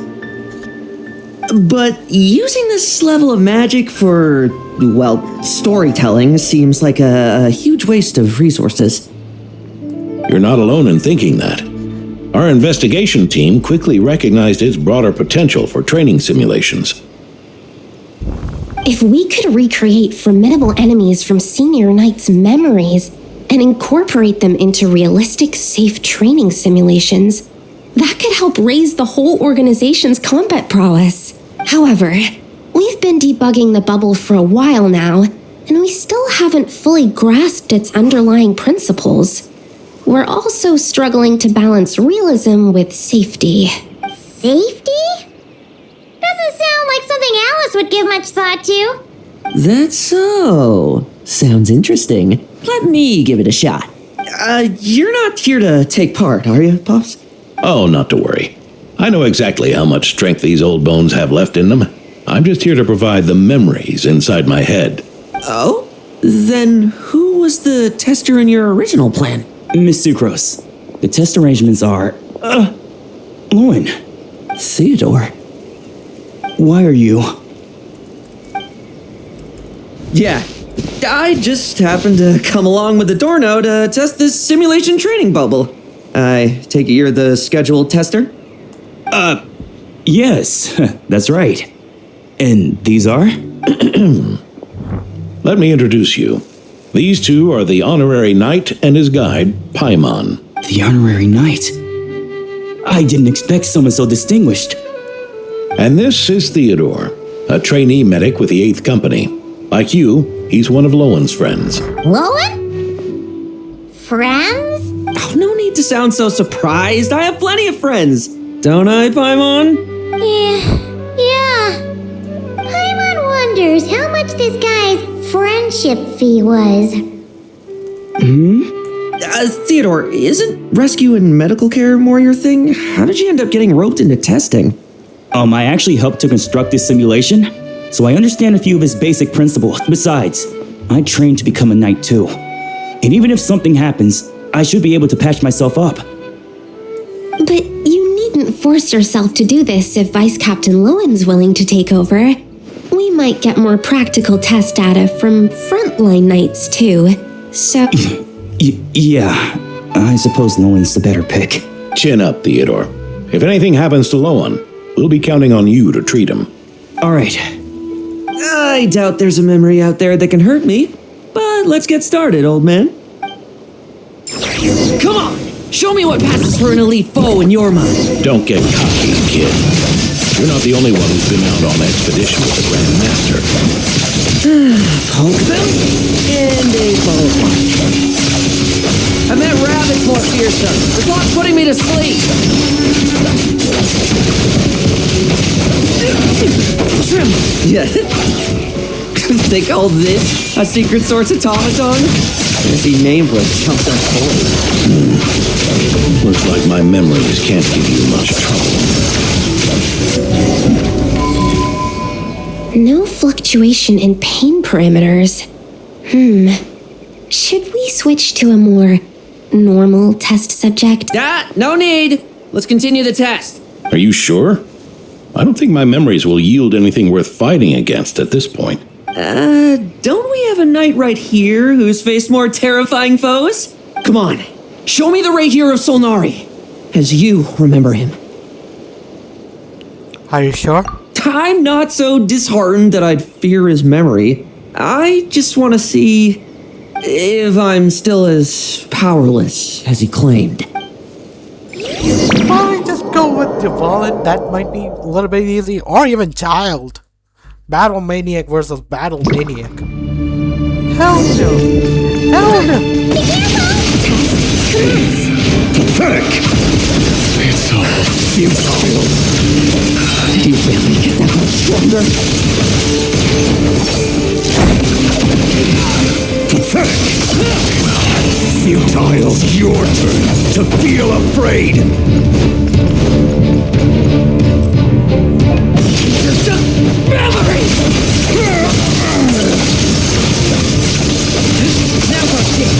But using this level of magic for, well, storytelling seems like a huge waste of resources. You're not alone in thinking that. Our investigation team quickly recognized its broader potential for training simulations. If we could recreate formidable enemies from Senior Knight's memories and incorporate them into realistic, safe training simulations, that could help raise the whole organization's combat prowess. However, we've been debugging the bubble for a while now, and we still haven't fully grasped its underlying principles. We're also struggling to balance realism with safety. Safety? Doesn't sound like something Alice would give much thought to. That's so. Sounds interesting. Let me give it a shot. You're not here to take part, are you, Pops? Oh, not to worry. I know exactly how much strength these old bones have left in them. I'm just here to provide the memories inside my head. Oh? Then who was the tester in your original plan? Miss Sucrose, the test arrangements are... Lohen. Theodore. Why are you... Yeah, I just happened to come along with Adorno to test this simulation training bubble. I take it you're the scheduled tester? Yes, that's right. And these are? Let me introduce you. These two are the honorary knight and his guide, Paimon. The honorary knight? I didn't expect someone so distinguished. And this is Theodore, a trainee medic with the 8th Company. Like you, he's one of Lohen'S friends. Lohen? Friends? Oh, no need to sound so surprised. I have plenty of friends. Don't I, Paimon? Yeah. Paimon wonders how much this guy's friendship fee was. Theodore, isn't rescue and medical care more your thing? How did you end up getting roped into testing? I actually helped to construct this simulation, so I understand a few of its basic principles. Besides, I trained to become a knight too. And even if something happens, I should be able to patch myself up. But you needn't force yourself to do this if Vice Captain Lohen's willing to take over. We might get more practical test data from frontline knights too, so... Yeah, I suppose Lohen's the better pick. Chin up, Theodore. If anything happens to Lohen, we'll be counting on you to treat him. All right, I doubt there's a memory out there that can hurt me. But let's get started, old man. Come on! Show me what passes for an elite foe in your mind. Don't get cocky, kid. You're not the only one who's been out on expedition with the Grand Master. Poke them? And a poke. I met rabbits more fearsome. It's not putting me to sleep. Trim. Yeah. They call this a secret source automaton? Fancy name for a chumped up toy. Looks like my memories can't give you much trouble. No fluctuation in pain parameters. Should we switch to a more normal test subject? No need. Let's continue the test. Are you sure? I don't think my memories will yield anything worth fighting against at this point. Don't we have a knight right here who's faced more terrifying foes? Come on, show me the Rahier of Solnari, as you remember him. Are you sure? I'm not so disheartened that I'd fear his memory. I just want to see if I'm still as powerless as he claimed. Probably just go with Devolent. That might be a little bit easy. Or even Child. Battle Maniac versus Battle Maniac. Hell no. Hell no. Pathetic! It's all futile. Did he really get that much stronger? Pathetic! Futile, your turn to feel afraid! Memory! Now go shit!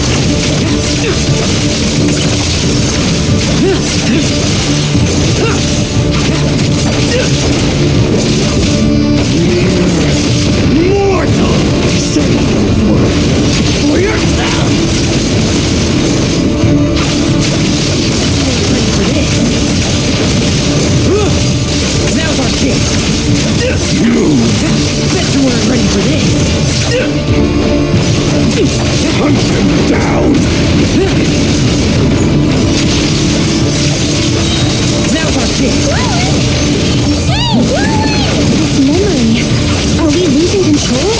Mortal! Say those words for yourself! Now's our chance! You! Bet you weren't ready for this! Hunt him down! Now's our chance! This memory. Are we losing control?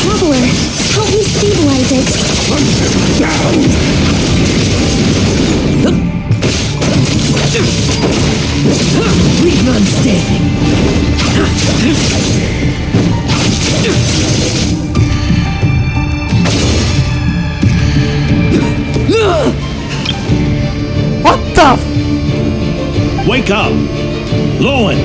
Traveler, help me stabilize it. Hunt him down! Leave none standing! What the f- Wake up! Lohen!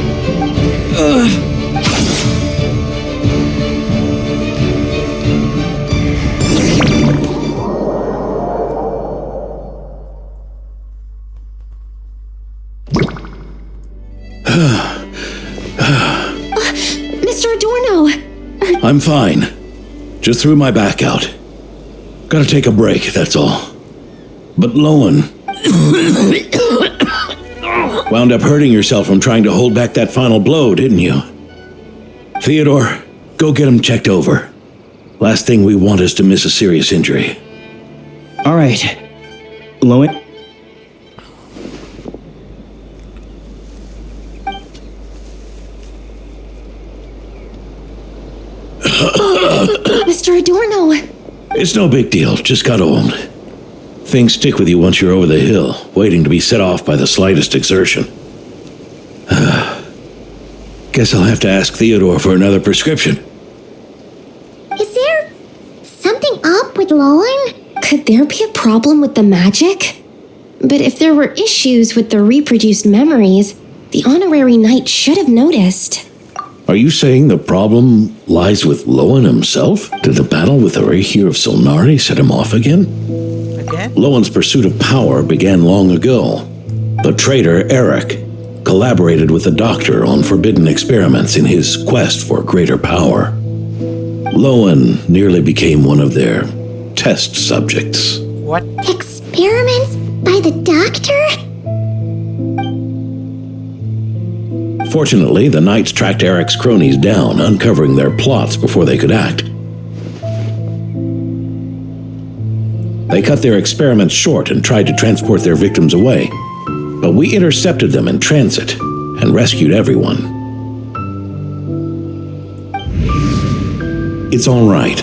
Mr. Adorno! I'm fine. Just threw my back out. Gotta take a break, that's all. But Lohen... wound up hurting yourself from trying to hold back that final blow, didn't you? Theodore, go get him checked over. Last thing we want is to miss a serious injury. All right. Lohen? Mr. Adorno! It's no big deal, just got old. Things stick with you once you're over the hill, waiting to be set off by the slightest exertion. Guess I'll have to ask Theodore for another prescription. Is there something up with Lohen? Could there be a problem with the magic? But if there were issues with the reproduced memories, the honorary knight should have noticed. Are you saying the problem lies with Lohen himself? Did the battle with the Rahier of Solnari set him off again? Lohen's pursuit of power began long ago. The traitor Eric collaborated with the doctor on forbidden experiments in his quest for greater power. Lohen nearly became one of their test subjects. What? Experiments by the doctor? Fortunately, the Knights tracked Eric's cronies down, uncovering their plots before they could act. They cut their experiments short and tried to transport their victims away, but we intercepted them in transit and rescued everyone. It's all right.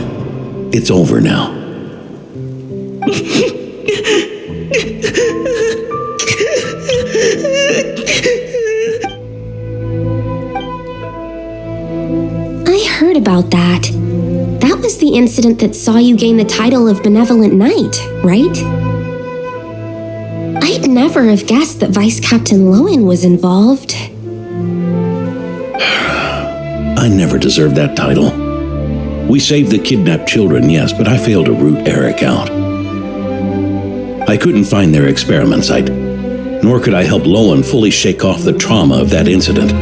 It's over now. I heard about that. That was the incident that saw you gain the title of Benevolent Knight, right? I'd never have guessed that Vice Captain Lohen was involved. I never deserved that title. We saved the kidnapped children, yes, but I failed to root Eric out. I couldn't find their experiment site, nor could I help Lohen fully shake off the trauma of that incident.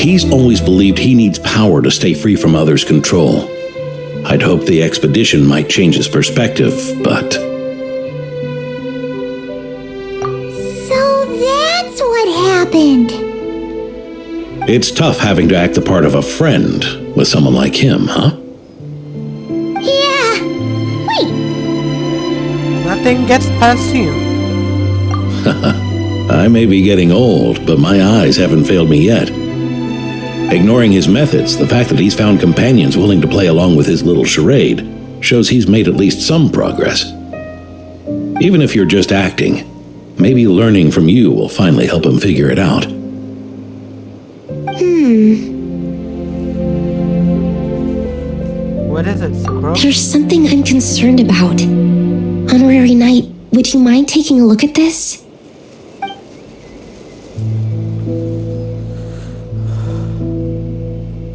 He's always believed he needs power to stay free from others' control. I'd hoped the expedition might change his perspective, but... So that's what happened. It's tough having to act the part of a friend with someone like him, huh? Yeah. Wait. Nothing gets past you. I may be getting old, but my eyes haven't failed me yet. Ignoring his methods, the fact that he's found companions willing to play along with his little charade shows he's made at least some progress. Even if you're just acting, maybe learning from you will finally help him figure it out. What is it, Squirrel? There's something I'm concerned about. Honorary Knight, would you mind taking a look at this?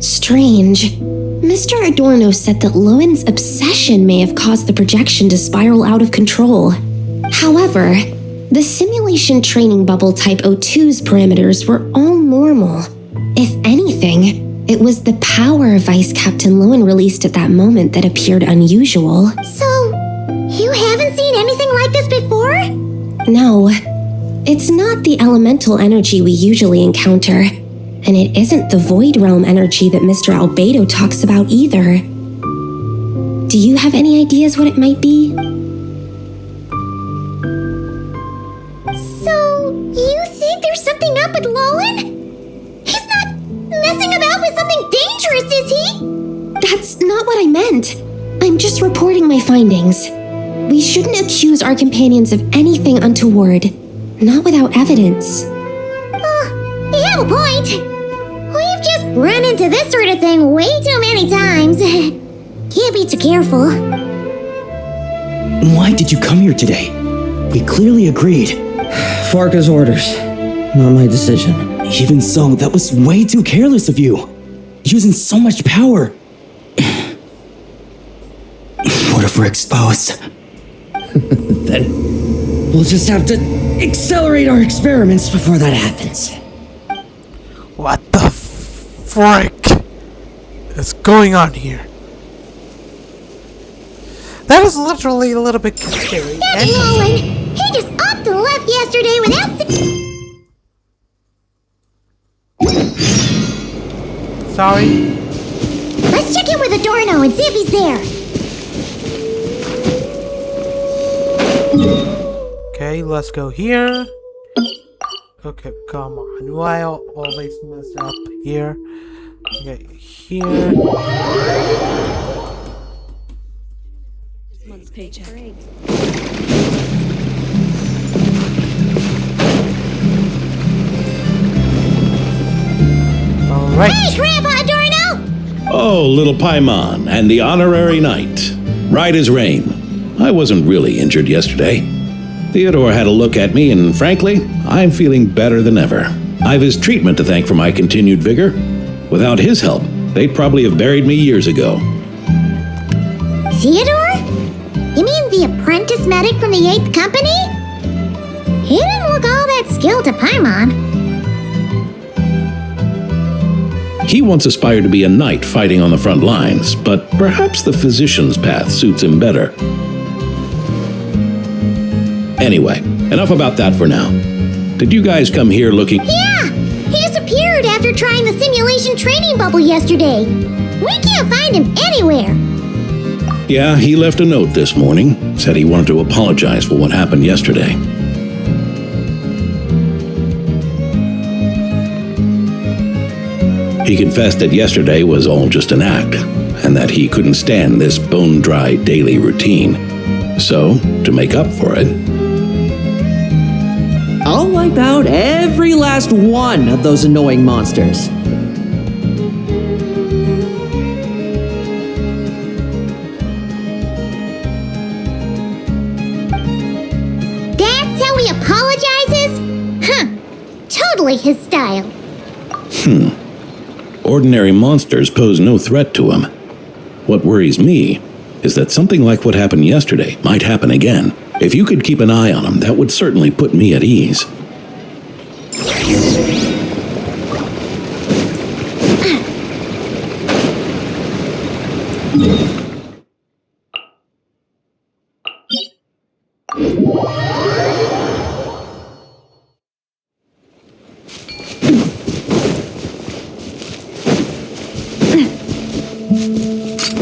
Strange. Mr. Adorno said that Lohen's obsession may have caused the projection to spiral out of control. However, the simulation training bubble Type O2's parameters were all normal. If anything, it was the power Vice Captain Lohen released at that moment that appeared unusual. So, you haven't seen anything like this before? No, it's not the elemental energy we usually encounter, and it isn't the Void Realm energy that Mr. Albedo talks about either. Do you have any ideas what it might be? So, you think there's something up with Lohen? He's not messing about with something dangerous, is he? That's not what I meant. I'm just reporting my findings. We shouldn't accuse our companions of anything untoward, not without evidence. You have a point. We've just run into this sort of thing way too many times. Can't be too careful. Why did you come here today? We clearly agreed. Farka's orders, not my decision. Even so, that was way too careless of you. Using so much power. What if we're exposed? Then we'll just have to accelerate our experiments before that happens. What the frick is going on here? That was literally a little bit scary. That's Lohen. He just upped and left yesterday without... Sorry? Let's check in with Adorno and see if he's there. Okay, let's go here. Okay, come on. Why I always mess up here? Okay, here. This month's paycheck. Alright. Hey, Grandpa Adorno! Oh, little Paimon and the honorary knight. Right as rain. I wasn't really injured yesterday. Theodore had a look at me, and frankly, I'm feeling better than ever. I've his treatment to thank for my continued vigor. Without his help, they'd probably have buried me years ago. Theodore? You mean the apprentice medic from the 8th Company? He didn't look all that skilled to Paimon. He once aspired to be a knight fighting on the front lines, but perhaps the physician's path suits him better. Anyway, enough about that for now. Did you guys come here looking... Yeah! He simulation training bubble yesterday. We can't find him anywhere. Yeah, he left a note this morning. Said he wanted to apologize for what happened yesterday. He confessed that yesterday was all just an act, and that he couldn't stand this bone-dry daily routine. So, to make up for it, I'll wipe out every last one of those annoying monsters. That's how he apologizes? Huh. Totally his style. ordinary monsters pose no threat to him. What worries me is that something like what happened yesterday might happen again. If you could keep an eye on him, that would certainly put me at ease.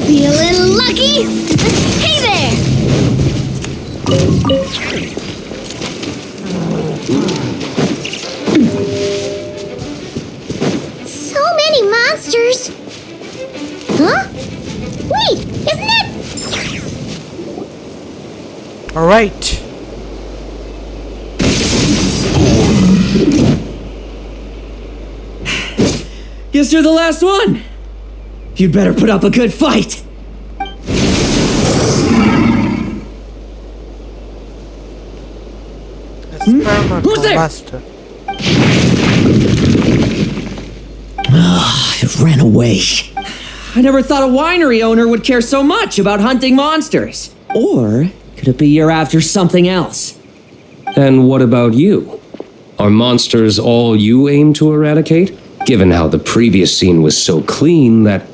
Feeling lucky? Hey there! So many monsters! Huh? Wait, isn't that... Alright. Guess you're the last one. You'd better put up a good fight. Who's there? It ran away. I never thought a winery owner would care so much about hunting monsters. Or could it be you're after something else? And what about you? Are monsters all you aim to eradicate? Given how the previous scene was so clean that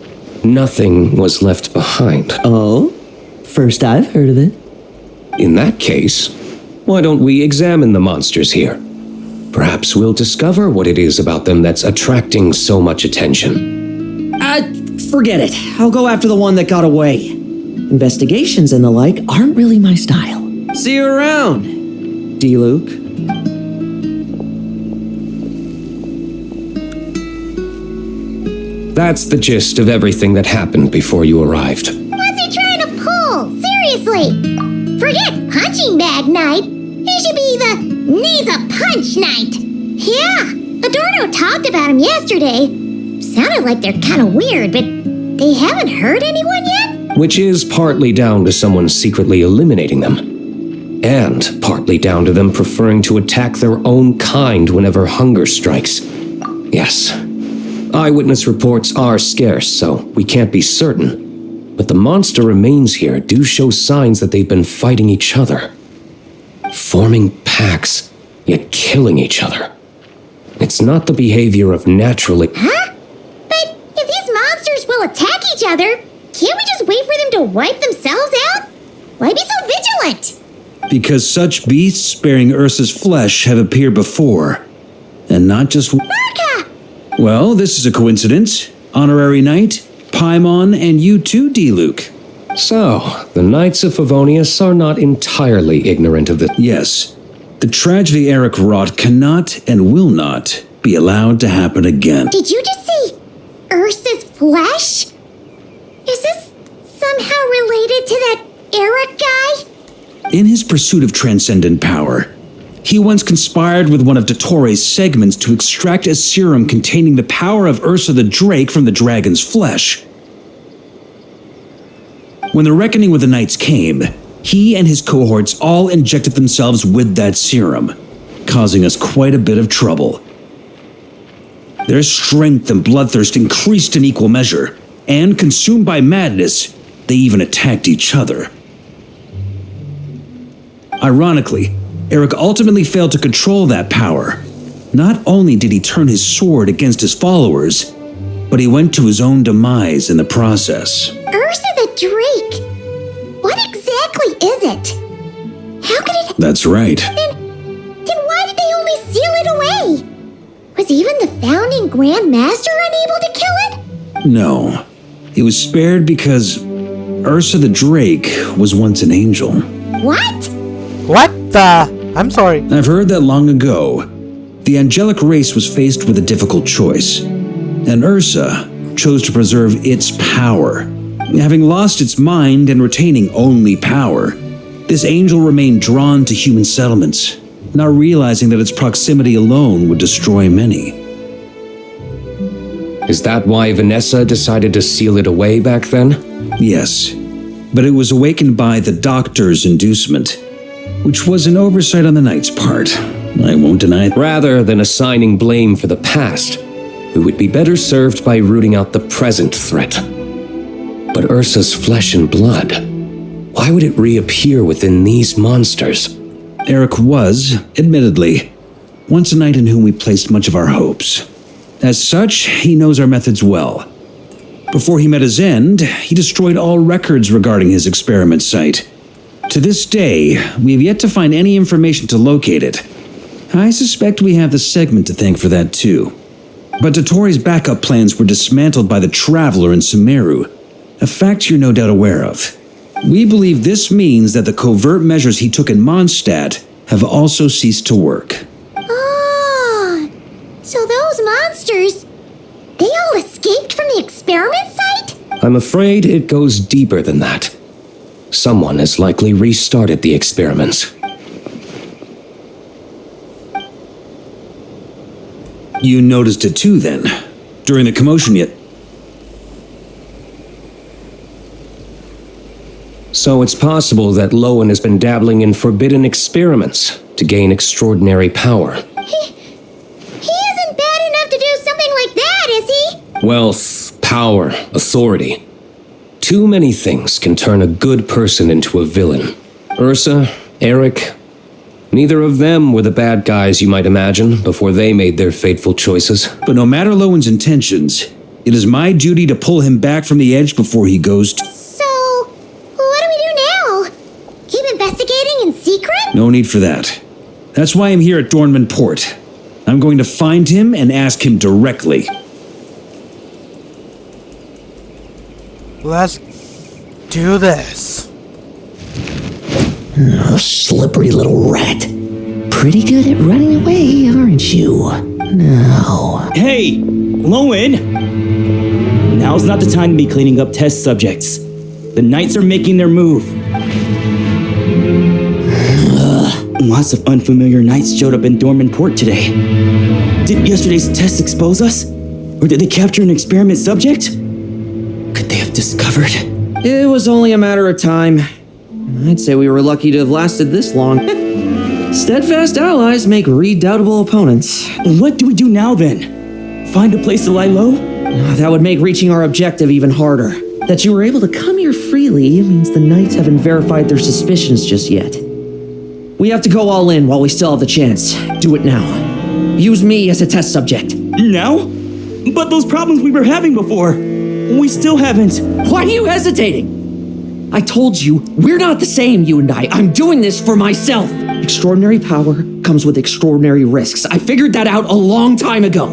nothing was left behind. Oh? First I've heard of it. In that case, why don't we examine the monsters here? Perhaps we'll discover what it is about them that's attracting so much attention. Forget it. I'll go after the one that got away. Investigations and the like aren't really my style. See you around, D-Luke. That's the gist of everything that happened before you arrived. What's he trying to pull? Seriously! Forget punching bag night. It should be the needs a punch night. Yeah, Adorno talked about him yesterday. Sounded like they're kind of weird, but they haven't hurt anyone yet? Which is partly down to someone secretly eliminating them. And partly down to them preferring to attack their own kind whenever hunger strikes. Yes. Eyewitness reports are scarce, so we can't be certain. But the monster remains here do show signs that they've been fighting each other. Forming packs, yet killing each other. It's not the behavior of naturally... Huh? But if these monsters will attack each other, can't we just wait for them to wipe themselves out? Why be so vigilant? Because such beasts bearing Ursa's flesh have appeared before. And not just... Vorka! Well, this is a coincidence. Honorary Knight, Paimon, and you too, D-Luke. So, the Knights of Favonius are not entirely ignorant of the... Yes. The tragedy Eric wrought cannot and will not be allowed to happen again. Did you just say Ursa's flesh? Is this somehow related to that Eric guy? In his pursuit of transcendent power, he once conspired with one of Dottores' segments to extract a serum containing the power of Ursa the Drake from the dragon's flesh. When the reckoning with the Knights came, he and his cohorts all injected themselves with that serum, causing us quite a bit of trouble. Their strength and bloodthirst increased in equal measure, and consumed by madness, they even attacked each other. Ironically, Eric ultimately failed to control that power. Not only did he turn his sword against his followers, but he went to his own demise in the process. Ursa the Drake? What exactly is it? How could it... That's right. Then why did they only seal it away? Was Was even the founding Grand Master unable to kill it? No. It was spared because Ursa the Drake was once an angel. What? What the? I'm sorry. I've heard that long ago, the angelic race was faced with a difficult choice, and Ursa chose to preserve its power. Having lost its mind and retaining only power, this angel remained drawn to human settlements, not realizing that its proximity alone would destroy many. Is that why Vanessa decided to seal it away back then? Yes, but it was awakened by the doctor's inducement, which was an oversight on the knight's part. I won't deny it. Rather than assigning blame for the past, we would be better served by rooting out the present threat. But Ursa's flesh and blood, why would it reappear within these monsters? Eric was, admittedly, once a knight in whom we placed much of our hopes. As such, he knows our methods well. Before he met his end, he destroyed all records regarding his experiment site. To this day, we have yet to find any information to locate it. I suspect we have the segment to thank for that too. But Dotori's backup plans were dismantled by the Traveler in Sumeru, a fact you're no doubt aware of. We believe this means that the covert measures he took in Mondstadt have also ceased to work. Ah, so those monsters, they all escaped from the experiment site? I'm afraid it goes deeper than that. Someone has likely restarted the experiments. You noticed it too, then, during the commotion yet. So it's possible that Lohen has been dabbling in forbidden experiments to gain extraordinary power. He isn't bad enough to do something like that, is he? Wealth, power, authority. Too many things can turn a good person into a villain. Ursa, Eric, neither of them were the bad guys you might imagine before they made their fateful choices. But no matter Lowen's intentions, it is my duty to pull him back from the edge before he goes to... So, what do we do now? Keep investigating in secret? No need for that. That's why I'm here at Dornman Port. I'm going to find him and ask him directly. Let's do this. Oh, slippery little rat. Pretty good at running away, aren't you? No. Hey, Lohen! Now's not the time to be cleaning up test subjects. The Knights are making their move. Lots of unfamiliar Knights showed up in Dorman Port today. Did yesterday's test expose us? Or did they capture an experiment subject? Could they have discovered? It was only a matter of time. I'd say we were lucky to have lasted this long. Steadfast allies make redoubtable opponents. What do we do now then? Find a place to lie low? That would make reaching our objective even harder. That you were able to come here freely means the Knights haven't verified their suspicions just yet. We have to go all in while we still have the chance. Do it now. Use me as a test subject. Now? But those problems we were having before, we still haven't. Why are you hesitating? I told you, we're not the same, you and I. I'm doing this for myself. Extraordinary power comes with extraordinary risks. I figured that out a long time ago.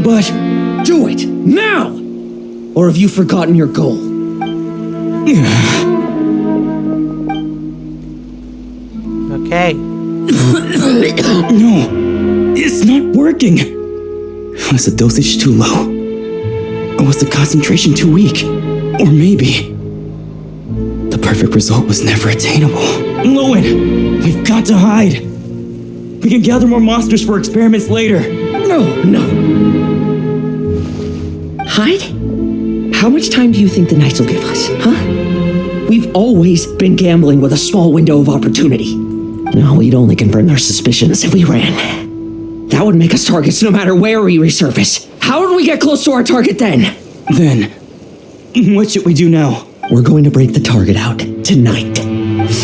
But do it now! Or have you forgotten your goal? Okay. No, it's not working. Was the dosage too low? Or was the concentration too weak? Or maybe the perfect result was never attainable. Lohen, we've got to hide. We can gather more monsters for experiments later. No. Hide? How much time do you think the Knights will give us, huh? We've always been gambling with a small window of opportunity. No, we'd only confirm their suspicions if we ran. That would make us targets no matter where we resurface. How do we get close to our target then? Then, what should we do now? We're going to break the target out tonight.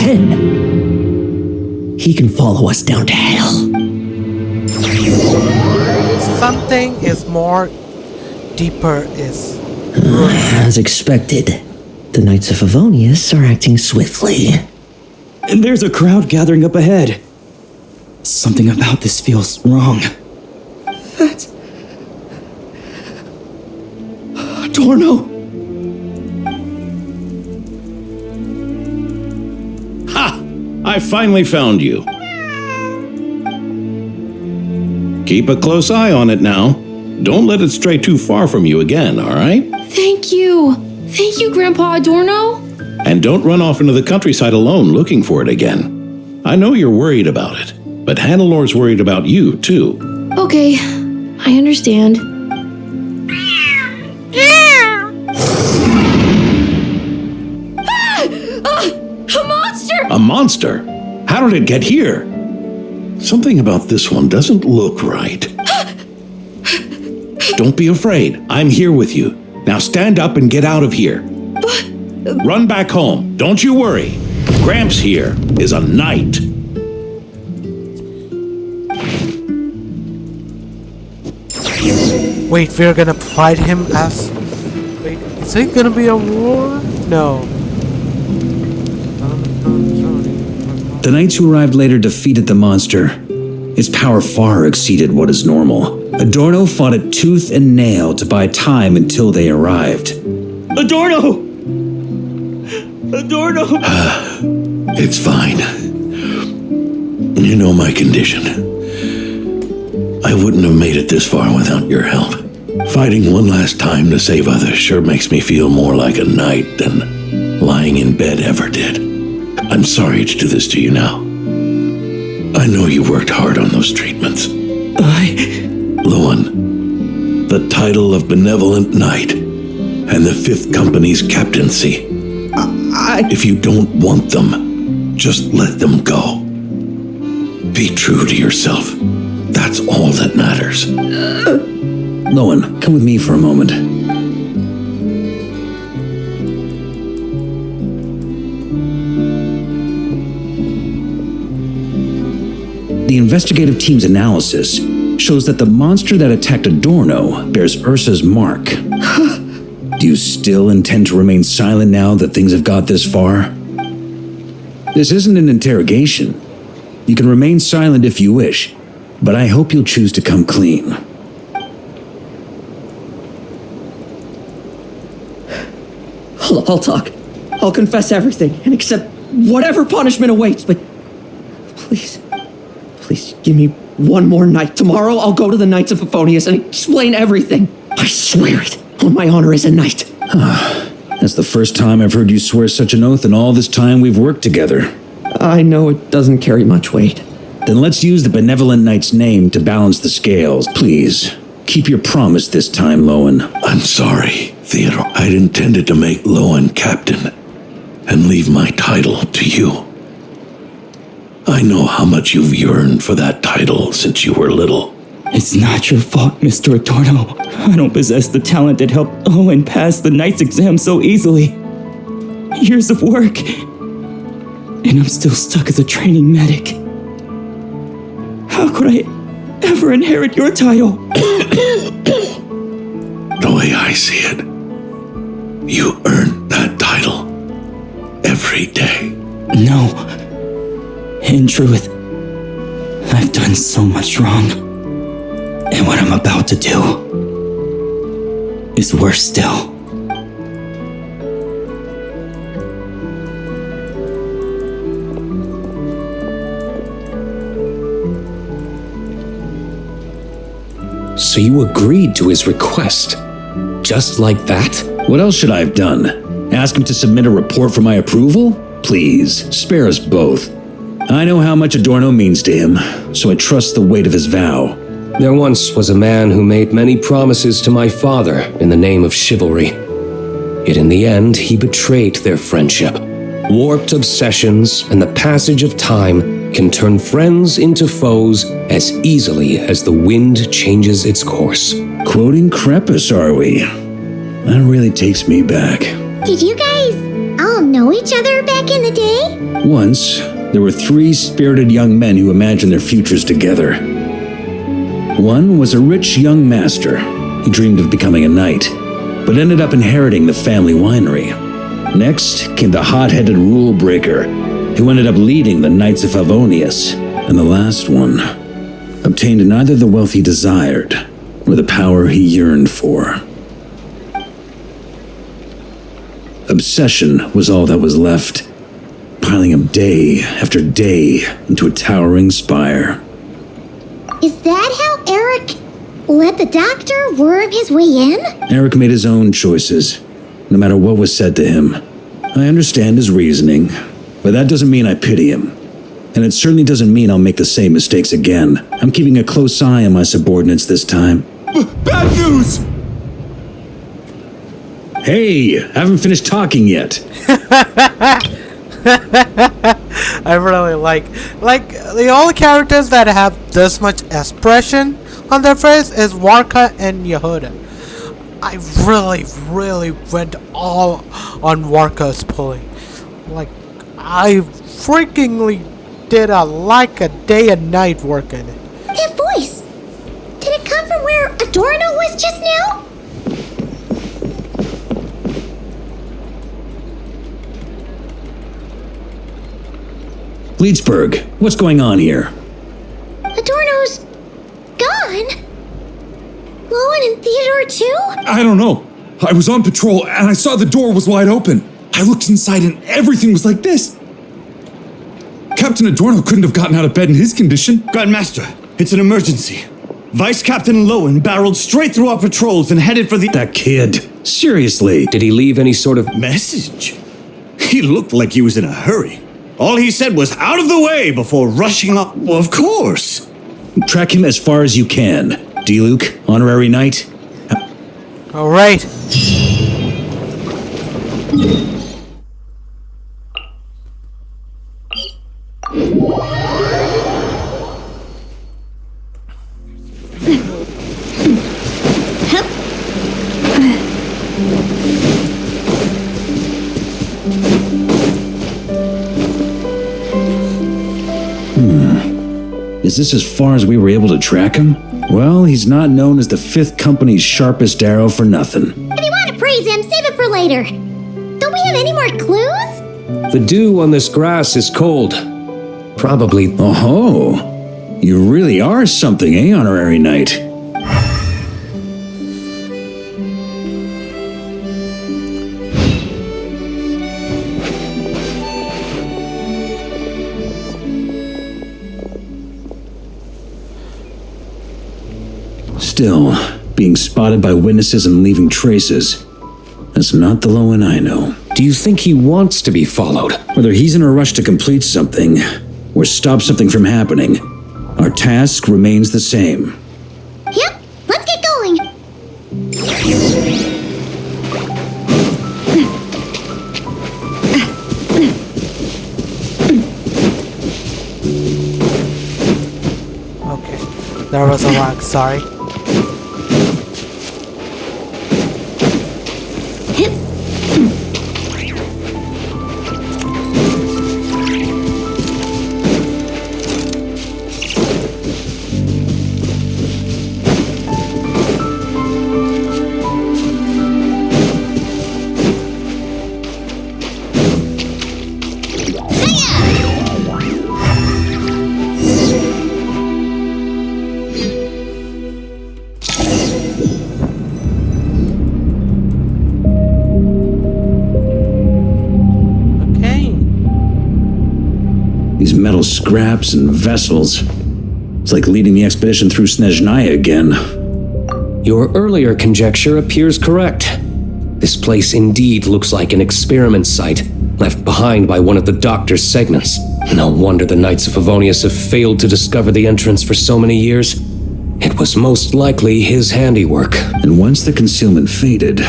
Then, he can follow us down to hell. Something is more deeper is... As expected, the Knights of Favonius are acting swiftly. And there's a crowd gathering up ahead. Something about this feels wrong. That's Adorno! Ha! I finally found you. Keep a close eye on it now. Don't let it stray too far from you again, all right? Thank you. Thank you, Grandpa Adorno. And don't run off into the countryside alone looking for it again. I know you're worried about it, but Hannelor's worried about you, too. Okay, I understand. A monster! A monster? How did it get here? Something about this one doesn't look right. Don't be afraid. I'm here with you. Now stand up and get out of here. Run back home. Don't you worry. Gramps here is a knight. Wait, we're gonna fight him as... Wait, is it gonna be a war? No. The knights who arrived later defeated the monster. Its power far exceeded what is normal. Adorno fought it tooth and nail to buy time until they arrived. Adorno! Adorno! It's fine. You know my condition. I wouldn't have made it this far without your help. Fighting one last time to save others sure makes me feel more like a knight than lying in bed ever did. I'm sorry to do this to you now. I know you worked hard on those treatments. Lohen, the title of Benevolent Knight and the 5th Company's captaincy. If you don't want them, just let them go. Be true to yourself. That's all that matters. Lohen, come with me for a moment. The investigative team's analysis shows that the monster that attacked Adorno bears Ursa's mark. Do you still intend to remain silent now that things have got this far? This isn't an interrogation. You can remain silent if you wish, but I hope you'll choose to come clean. I'll talk. I'll confess everything and accept whatever punishment awaits, but please give me one more night. Tomorrow I'll go to the Knights of Favonius and explain everything. I swear it on my honor as a knight. That's the first time I've heard you swear such an oath in all this time we've worked together. I know it doesn't carry much weight. Then let's use the Benevolent Knight's name to balance the scales. Please, keep your promise this time, Lohen. I'm sorry, Theodore. I'd intended to make Lohen captain and leave my title to you. I know how much you've yearned for that title since you were little. It's not your fault, Mr. Adorno. I don't possess the talent that helped Owen pass the knight's exam so easily. Years of work, and I'm still stuck as a training medic. How could I ever inherit your title? The way I see it, you earned that title every day. No. In truth, I've done so much wrong. And what I'm about to do is worse still. So you agreed to his request? Just like that? What else should I have done? Ask him to submit a report for my approval? Please, spare us both. I know how much Adorno means to him, so I trust the weight of his vow. There once was a man who made many promises to my father in the name of chivalry. Yet in the end, he betrayed their friendship. Warped obsessions and the passage of time can turn friends into foes as easily as the wind changes its course. Quoting Crepus, are we? That really takes me back. Did you guys all know each other back in the day? Once, there were 3 spirited young men who imagined their futures together. One was a rich young master. He dreamed of becoming a knight, but ended up inheriting the family winery. Next came the hot-headed rule breaker, who ended up leading the Knights of Favonius. And the last one obtained neither the wealth he desired, or the power he yearned for. obsession was all that was left, piling up day after day into a towering spire. Is that how Eric let the doctor worm his way in? Eric made his own choices, no matter what was said to him. I understand his reasoning, but that doesn't mean I pity him. And it certainly doesn't mean I'll make the same mistakes again. I'm keeping a close eye on my subordinates this time. Bad news! Hey, haven't finished talking yet. I really like the only characters that have this much expression on their face is Warka and Yehuda. I really went all on Warka's pulling. Like, I freakingly did a day and night work in it. That voice! Did it come from where Adorno was just now? Leedsburg, what's going on here? Adorno's gone? Lohen and Theodore too? I don't know. I was on patrol and I saw the door was wide open. I looked inside and everything was like this. Captain Adorno couldn't have gotten out of bed in his condition. Grandmaster, it's an emergency. Vice Captain Lohen barreled straight through our patrols and headed for the— That kid. Seriously. Did he leave any sort of message? He looked like he was in a hurry. All he said was out of the way before rushing up. Well, of course. Track him as far as you can. D-Luke, honorary knight. All right. Is this as far as we were able to track him? Well, he's not known as the 5th Company's sharpest arrow for nothing. If you want to praise him, save it for later. Don't we have any more clues? The dew on this grass is cold. Probably. Oh, you really are something, eh, honorary knight? Still, being spotted by witnesses and leaving traces, that's not the Lohen I know. Do you think he wants to be followed? Whether he's in a rush to complete something, or stop something from happening, our task remains the same. Yep, let's get going. Okay, there was a rock, sorry. These metal scraps and vessels. It's like leading the expedition through Snezhnaya again. Your earlier conjecture appears correct. This place indeed looks like an experiment site, left behind by one of the Doctor's segments. No wonder the Knights of Favonius have failed to discover the entrance for so many years. It was most likely his handiwork. And once the concealment faded,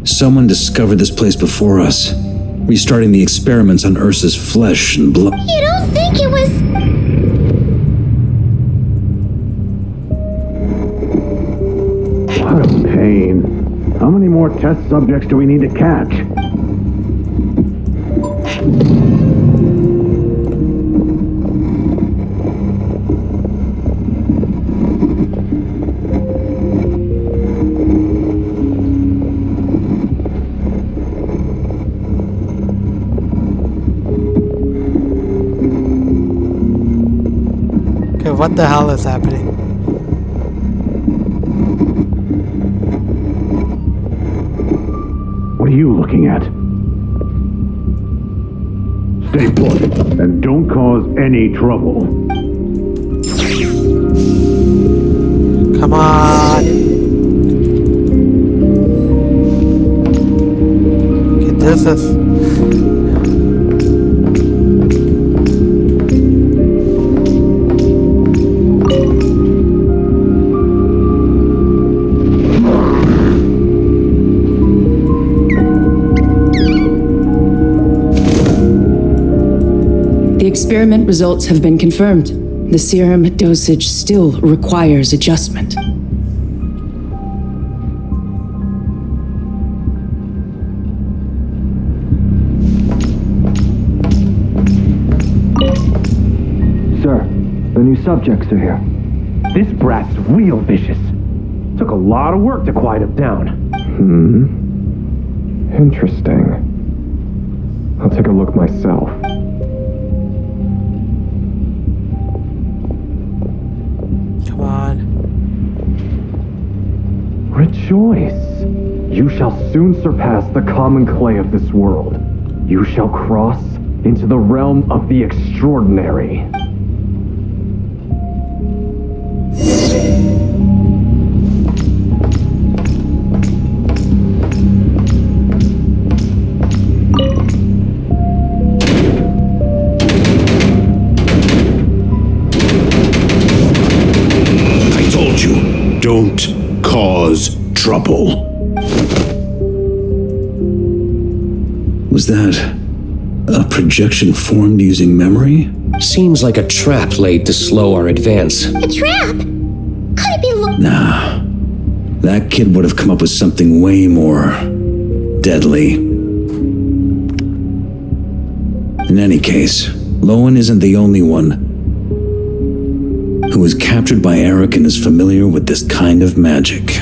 someone discovered this place before us, restarting the experiments on Ursa's flesh and blood. You don't think it was... What a pain. How many more test subjects do we need to catch? Okay, what the hell is happening? What are you looking at? Stay put, and don't cause any trouble. Come on. Okay, this is... The experiment results have been confirmed. The serum dosage still requires adjustment. Sir, the new subjects are here. This brat's real vicious. Took a lot of work to quiet him down. Interesting. I'll take a look myself. Come on. Rejoice! You shall soon surpass the common clay of this world. You shall cross into the realm of the extraordinary. I told you, don't cause trouble. Was that a projection formed using memory? Seems like a trap laid to slow our advance. A trap? Could it be Nah. That kid would have come up with something way more deadly. In any case, Lohen isn't the only one who was captured by Eric and is familiar with this kind of magic.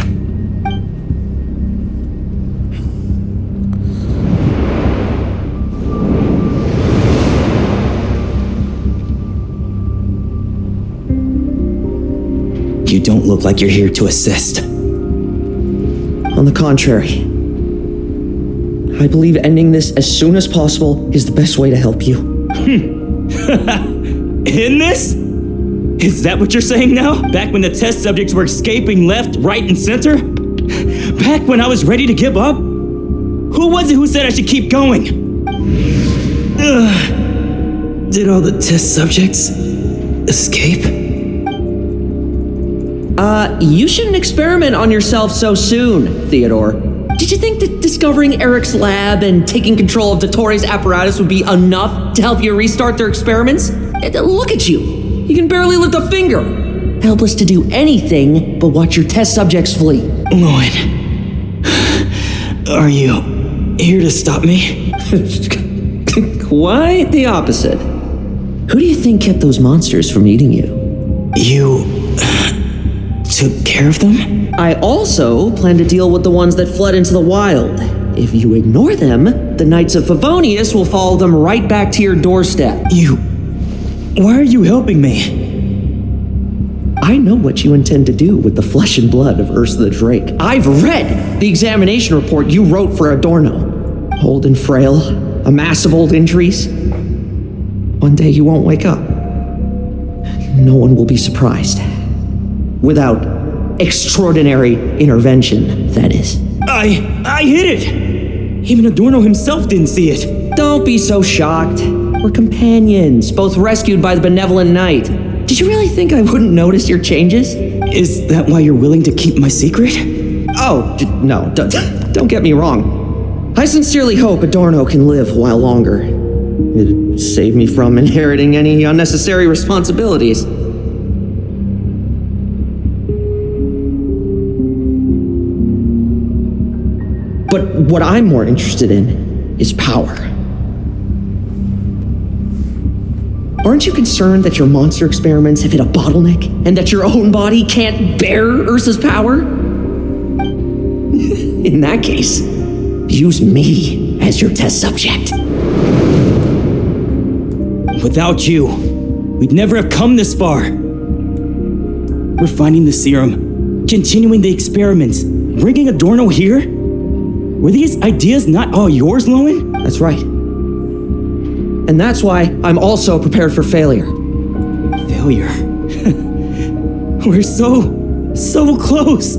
You don't look like you're here to assist. On the contrary, I believe ending this as soon as possible is the best way to help you. In this? Is that what you're saying now? Back when the test subjects were escaping left, right, and center? Back when I was ready to give up? Who was it who said I should keep going? Did all the test subjects escape? You shouldn't experiment on yourself so soon, Theodore. Did you think that discovering Eric's lab and taking control of Dottores' apparatus would be enough to help you restart their experiments? Look at you. You can barely lift a finger. Helpless to do anything but watch your test subjects flee. Lohen, are you here to stop me? Quite the opposite. Who do you think kept those monsters from eating you? You took care of them? I also plan to deal with the ones that fled into the wild. If you ignore them, the Knights of Favonius will follow them right back to your doorstep. Why are you helping me? I know what you intend to do with the flesh and blood of Ursa the Drake. I've read the examination report you wrote for Adorno. Old and frail, a mass of old injuries. One day you won't wake up. No one will be surprised. Without extraordinary intervention, that is. I hid it! Even Adorno himself didn't see it. Don't be so shocked. We're companions, both rescued by the benevolent knight. Did you really think I wouldn't notice your changes? Is that why you're willing to keep my secret? Oh, no, don't get me wrong. I sincerely hope Adorno can live a while longer. It'd save me from inheriting any unnecessary responsibilities. But what I'm more interested in is power. Aren't you concerned that your monster experiments have hit a bottleneck and that your own body can't bear Ursa's power? In that case, use me as your test subject. Without you, we'd never have come this far. We're finding the serum, continuing the experiments, bringing Adorno here. Were these ideas not all yours, Lohen? That's right. And that's why I'm also prepared for failure. Failure? We're so close.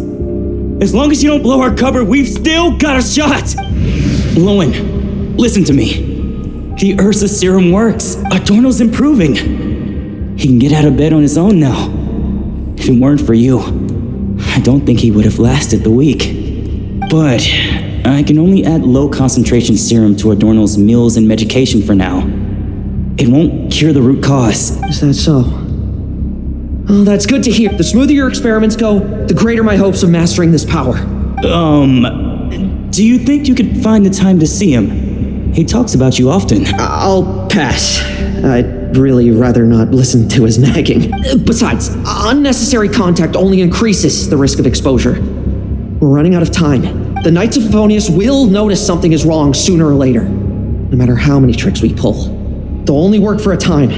As long as you don't blow our cover, we've still got a shot. Lohen, listen to me. The Ursa serum works. Adorno's improving. He can get out of bed on his own now. If it weren't for you, I don't think he would have lasted the week. But I can only add low concentration serum to Adorno's meals and medication for now. It won't cure the root cause. Is that so? Oh, that's good to hear. The smoother your experiments go, the greater my hopes of mastering this power. Do you think you could find the time to see him? He talks about you often. I'll pass. I'd really rather not listen to his nagging. Besides, unnecessary contact only increases the risk of exposure. We're running out of time. The Knights of Favonius will notice something is wrong sooner or later, no matter how many tricks we pull. They'll only work for a time.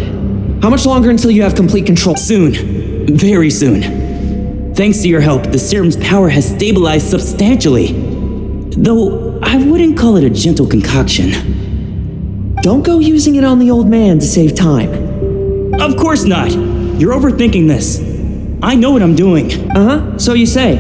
How much longer until you have complete control? Soon. Very soon. Thanks to your help, the serum's power has stabilized substantially. Though I wouldn't call it a gentle concoction. Don't go using it on the old man to save time. Of course not. You're overthinking this. I know what I'm doing. So you say.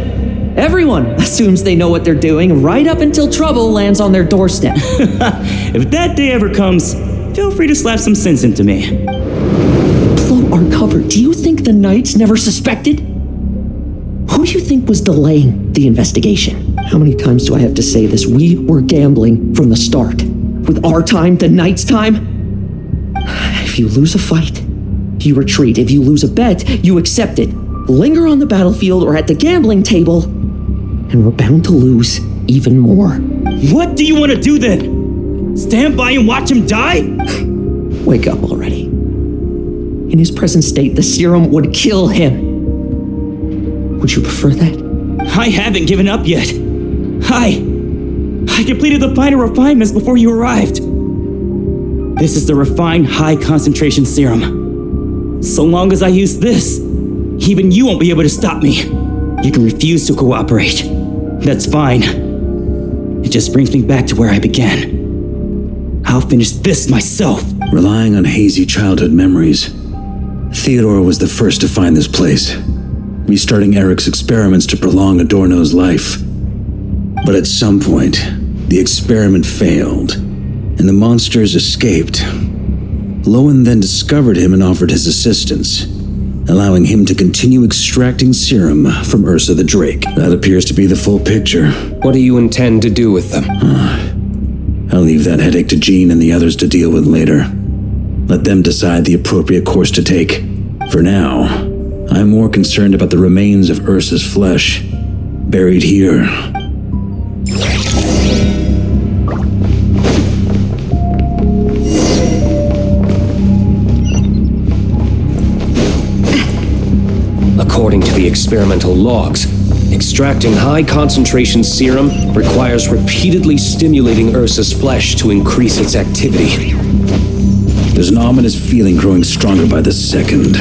Everyone assumes they know what they're doing right up until trouble lands on their doorstep. If that day ever comes, feel free to slap some sense into me. Blow our cover. Do you think the Knights never suspected? Who do you think was delaying the investigation? How many times do I have to say this? We were gambling from the start. With our time, the Knights' time. If you lose a fight, you retreat. If you lose a bet, you accept it. Linger on the battlefield or at the gambling table, and we're bound to lose even more. What do you want to do then? Stand by and watch him die? Wake up already. In his present state, the serum would kill him. Would you prefer that? I haven't given up yet. I completed the final refinements before you arrived. This is the refined high-concentration serum. So long as I use this, even you won't be able to stop me. You can refuse to cooperate. That's fine. It just brings me back to where I began. I'll finish this myself. Relying on hazy childhood memories, Theodore was the first to find this place, restarting Eric's experiments to prolong Adorno's life. But at some point, the experiment failed, and the monsters escaped. Lohen then discovered him and offered his assistance, allowing him to continue extracting serum from Ursa the Drake. That appears to be the full picture. What do you intend to do with them? I'll leave that headache to Jean and the others to deal with later. Let them decide the appropriate course to take. For now, I'm more concerned about the remains of Ursa's flesh, buried here. According to the experimental logs, extracting high-concentration serum requires repeatedly stimulating Ursa's flesh to increase its activity. There's an ominous feeling growing stronger by the second.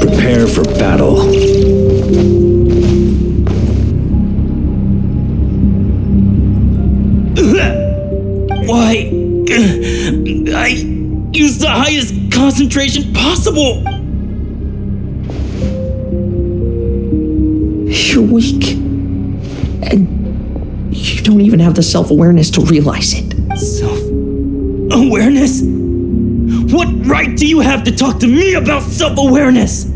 Prepare for battle. Why? I used the highest concentration possible. You're weak. And you don't even have the self-awareness to realize it. Self-awareness? What right do you have to talk to me about self-awareness?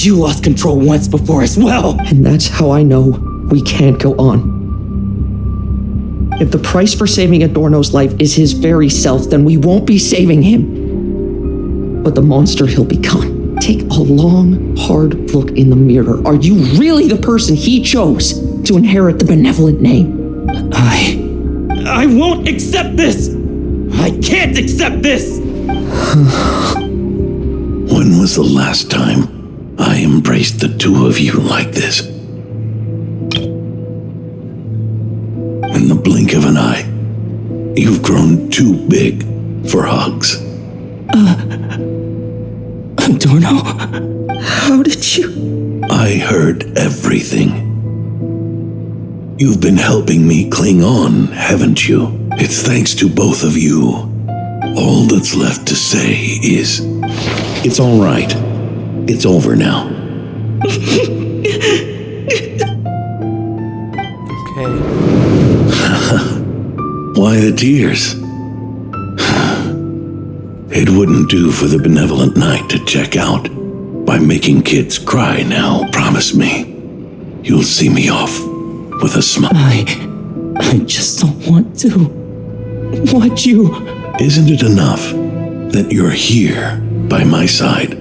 You lost control once before as well. And that's how I know we can't go on. If the price for saving Adorno's life is his very self, then we won't be saving him, but the monster he'll become. Take a long, hard look in the mirror. Are you really the person he chose to inherit the benevolent name? I won't accept this! I can't accept this! When was the last time I embraced the two of you like this? In the blink of an eye, you've grown too big for hugs. Adorno? How did you? I heard everything. You've been helping me cling on, haven't you? It's thanks to both of you All that's left to say is, it's all right. It's over now. Okay. Why the tears? It wouldn't do for the benevolent knight to check out by making kids cry now, promise me. You'll see me off with a smile. I just don't want to. Want you. Isn't it enough that you're here by my side?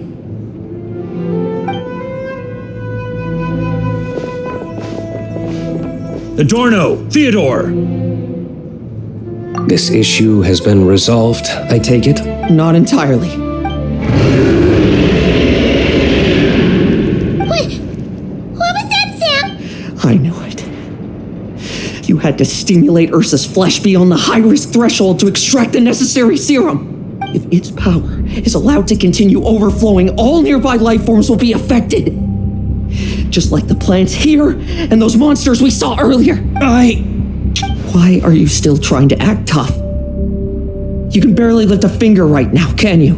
Adorno, Theodore! This issue has been resolved, I take it? Not entirely. What was that, Sam? I knew it. You had to stimulate Ursa's flesh beyond the high-risk threshold to extract the necessary serum. If its power is allowed to continue overflowing, all nearby life forms will be affected. Just like the plants here and those monsters we saw earlier. Why are you still trying to act tough? You can barely lift a finger right now, can you?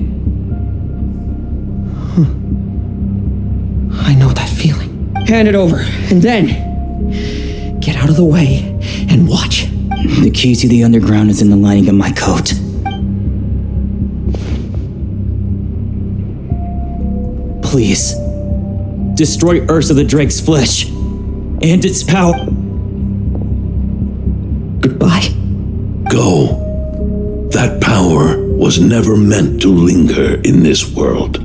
I know that feeling. Hand it over, and then get out of the way and watch. The key to the underground is in the lining of my coat. Please, destroy Ursa the Drake's flesh and its power. Goodbye. Go. That power was never meant to linger in this world.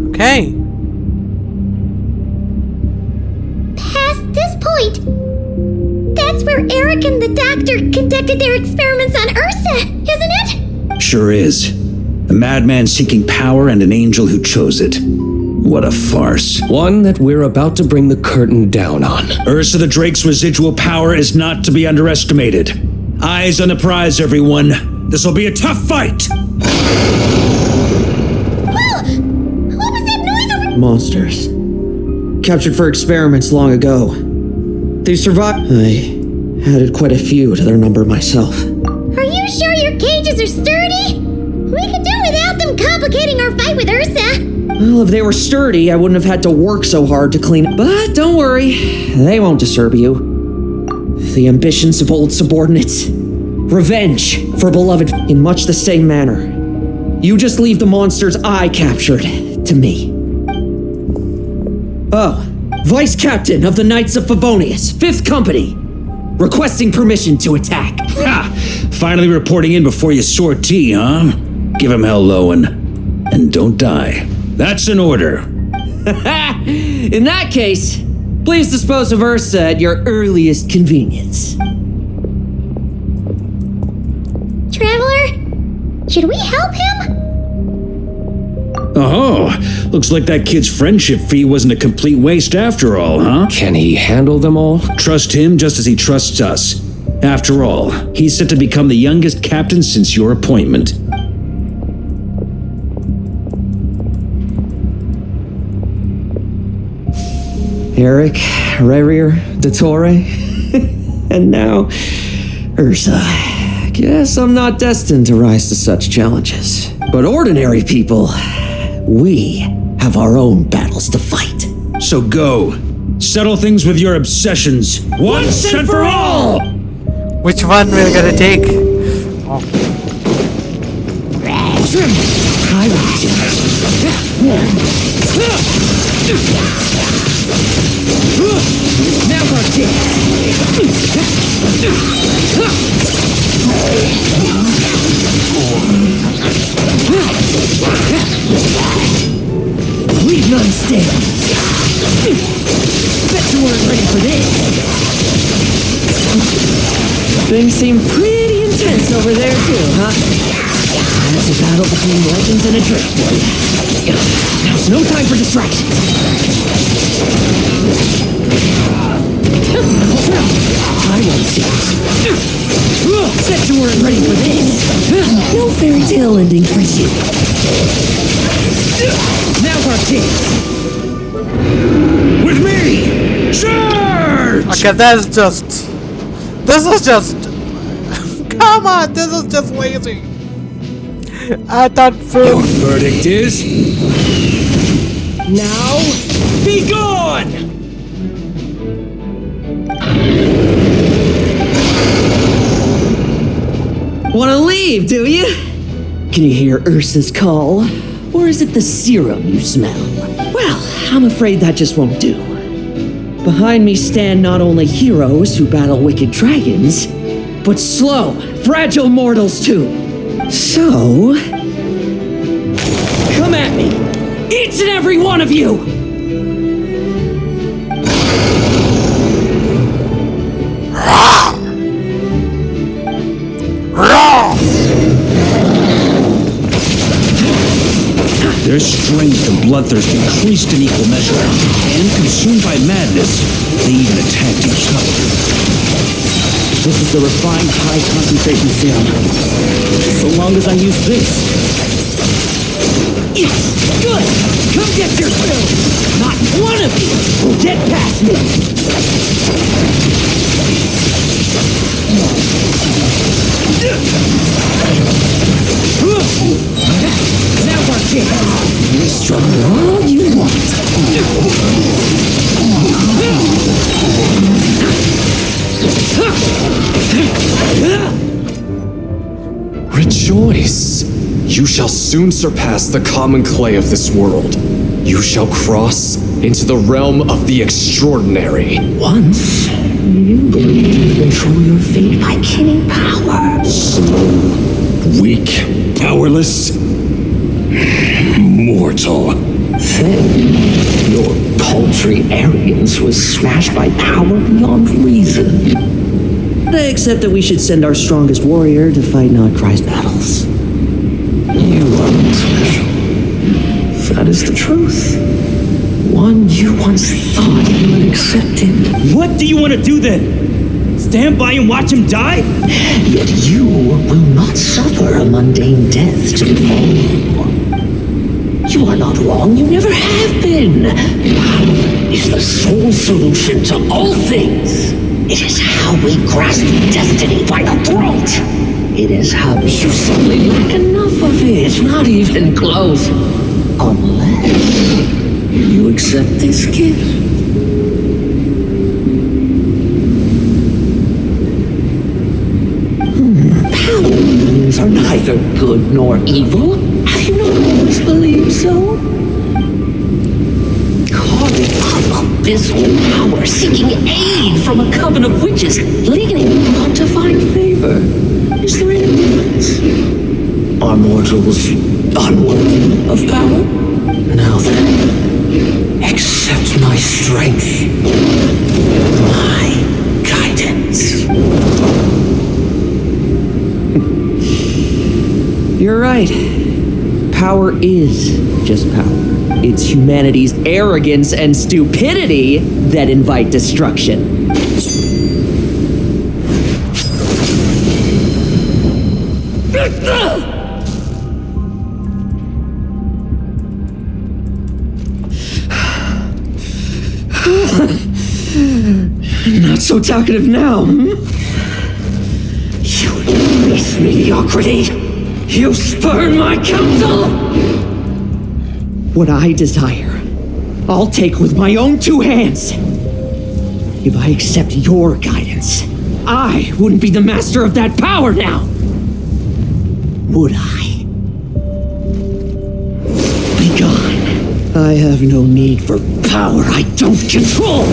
Okay. Past this point, that's where Eric and the doctor conducted their experiments on Ursa, isn't it? Sure is. A madman seeking power and an angel who chose it. What a farce. One that we're about to bring the curtain down on. Ursa the Drake's residual power is not to be underestimated. Eyes on the prize, everyone. This'll be a tough fight! Whoa! What was that noise over? Monsters. Captured for experiments long ago. They survived. I added quite a few to their number myself. Are you sure your cages are sturdy? We could do without them complicating our fight with Ursa. Well, if they were sturdy, I wouldn't have had to work so hard to clean. But don't worry, they won't disturb you. The ambitions of old subordinates. Revenge for beloved in much the same manner. You just leave the monsters I captured to me. Oh, Vice Captain of the Knights of Favonius, 5th Company. Requesting permission to attack. Ha! Finally reporting in before you sortie, huh? Give him hell, Lohen. And don't die. That's an order. In that case, please dispose of Ursa at your earliest convenience. Traveler, should we help him? Oh, looks like that kid's friendship fee wasn't a complete waste after all, huh? Can he handle them all? Trust him just as he trusts us. After all, he's set to become the youngest captain since your appointment. Eric, Rerir, Dottore, and now Ursa. Guess I'm not destined to rise to such challenges. But ordinary people, we have our own battles to fight. So go. Settle things with your obsessions. Once and for all! Which one we're gonna take? Now leave none stand. Bet you weren't ready for this. Things seem pretty intense over there too, huh? That's a battle between legends and a Drake for you. Now's no time for distractions. I won't see this. Bet you weren't ready for this. No fairy tale ending for you. Now's our chance. With me! Charge! Okay, that's just This is just... Come on, this is just lazy. I thought Your verdict is... Now, be gone! Wanna leave, do you? Can you hear Ursa's call? Or is it the serum you smell? Well, I'm afraid that just won't do. Behind me stand not only heroes who battle wicked dragons, but slow, fragile mortals too. So, come at me, each and every one of you! Their strength and bloodthirst increased in equal measure, and consumed by madness, they even attacked each other. This is the refined high concentration serum. So long as I use this. Yes, good! Come get your fill! Not one of you will get past me! Now's our chance! Destroy all you want! Rejoice! You shall soon surpass the common clay of this world. You shall cross into the realm of the extraordinary. Once, you believed to control your fate by killing power. Slow, weak, powerless, mortal. Then, your paltry arrogance was smashed by power beyond reason. Except that we should send our strongest warrior to fight Nodcry's battles. You are not special. That is the truth. One you once thought you had accepted. What do you want to do then? Stand by and watch him die? Yet you will not suffer a mundane death to befall you. You are not wrong, you never have been. Power is the sole solution to all things. It is how we grasp destiny by the throat. It is how you suddenly lack enough of it, not even close. Unless you accept this gift. Power means are neither good nor evil. Have you not always believed so? Calling up abysmal power, seeking aid from a coven of witches, leading on to find favor. Is there any difference? Are mortals unworthy of power? Now then, accept my strength, my guidance. You're right. Power is just power. It's humanity's arrogance and stupidity that invite destruction. Not so talkative now, hmm? You embrace mediocrity. You spurn my counsel. What I desire, I'll take with my own two hands. If I accept your guidance, I wouldn't be the master of that power now. Would I? Be gone. I have no need for power I don't control.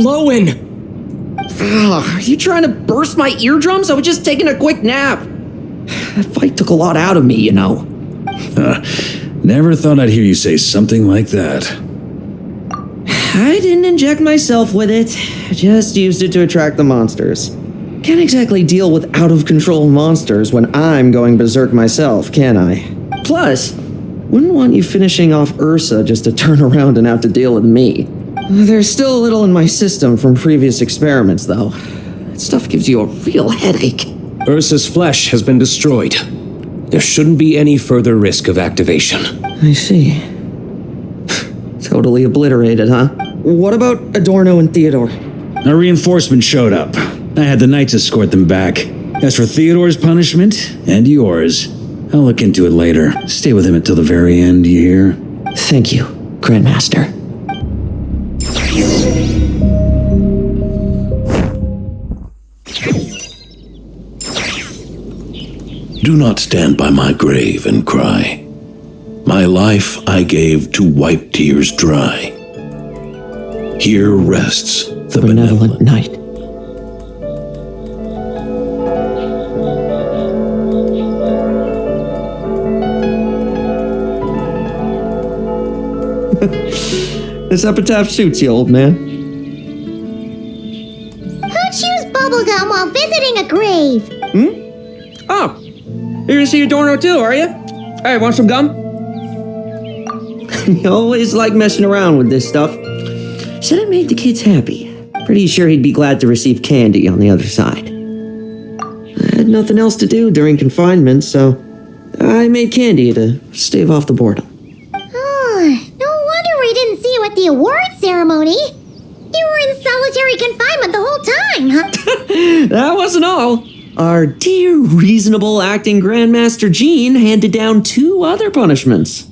Lohen! Ugh, are you trying to burst my eardrums? I was just taking a quick nap. That fight took a lot out of me, you know. Never thought I'd hear you say something like that. I didn't inject myself with it. I just used it to attract the monsters. Can't exactly deal with out-of-control monsters when I'm going berserk myself, can I? Plus, wouldn't want you finishing off Ursa just to turn around and have to deal with me. There's still a little in my system from previous experiments, though. That stuff gives you a real headache. Ursa's flesh has been destroyed. There shouldn't be any further risk of activation. I see. Totally obliterated, huh? What about Adorno and Theodore? A reinforcement showed up. I had the knights escort them back. As for Theodore's punishment, and yours, I'll look into it later. Stay with him until the very end, you hear? Thank you, Grandmaster. Do not stand by my grave and cry. My life I gave to wipe tears dry. Here rests the benevolent Knight. This epitaph suits you, old man. Who chews bubblegum while visiting a grave? Oh, you're gonna see Adorno too, are you? Hey, want some gum? You always like messing around with this stuff. Said it made the kids happy. Pretty sure he'd be glad to receive candy on the other side. I had nothing else to do during confinement, so I made candy to stave off the boredom. Oh, no wonder we didn't see you at the award ceremony. You were in solitary confinement the whole time, huh? That wasn't all. Our dear, reasonable acting Grandmaster Jean handed down 2 other punishments.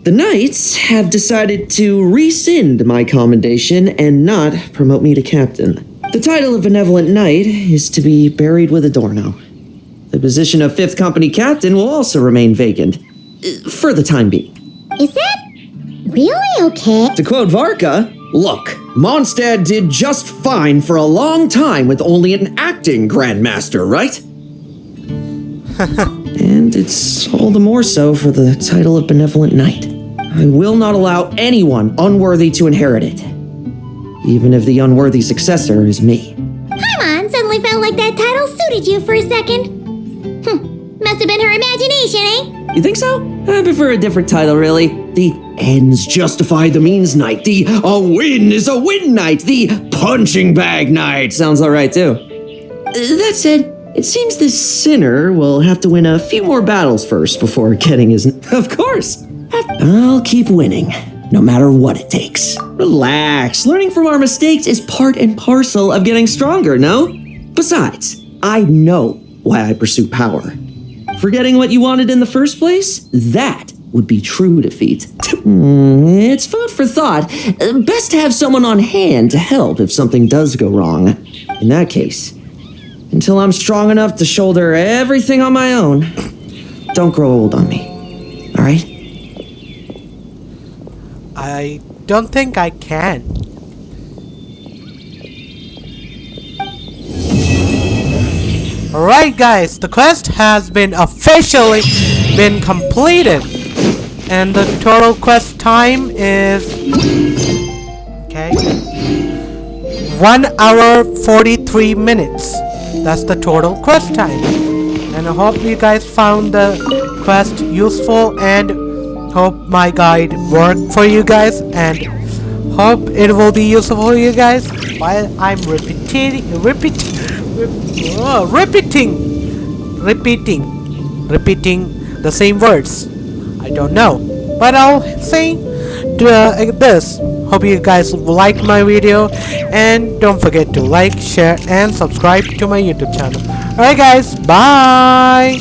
The Knights have decided to rescind my commendation and not promote me to captain. The title of Benevolent Knight is to be buried with Adorno. The position of 5th Company Captain will also remain vacant, for the time being. Is that really okay? To quote Varka, look, Mondstadt did just fine for a long time with only an acting Grandmaster, right? And it's all the more so for the title of Benevolent Knight. I will not allow anyone unworthy to inherit it, even if the unworthy successor is me. Come on, suddenly felt like that title suited you for a second. Must have been her imagination, eh? You think so? I prefer a different title, really. The ends justify the means knight. The a win is a win knight. The punching bag knight. Sounds alright, too. That said, it seems this sinner will have to win a few more battles first before getting his... Of course! I'll keep winning, no matter what it takes. Relax. Learning from our mistakes is part and parcel of getting stronger, no? Besides, I know why I pursue power. Forgetting what you wanted in the first place? That would be true defeat. It's food for thought. Best to have someone on hand to help if something does go wrong. In that case, until I'm strong enough to shoulder everything on my own, don't grow old on me. All right? I don't think I can. Alright guys, the quest has been officially been completed. And the total quest time is... Okay. 1 hour 43 minutes. That's the total quest time. And I hope you guys found the quest useful and hope my guide worked for you guys and hope it will be useful for you guys while I'm repeating the same words. I don't know, but I'll say this. Hope you guys like my video and don't forget to like, share and subscribe to my YouTube channel. Alright guys, bye!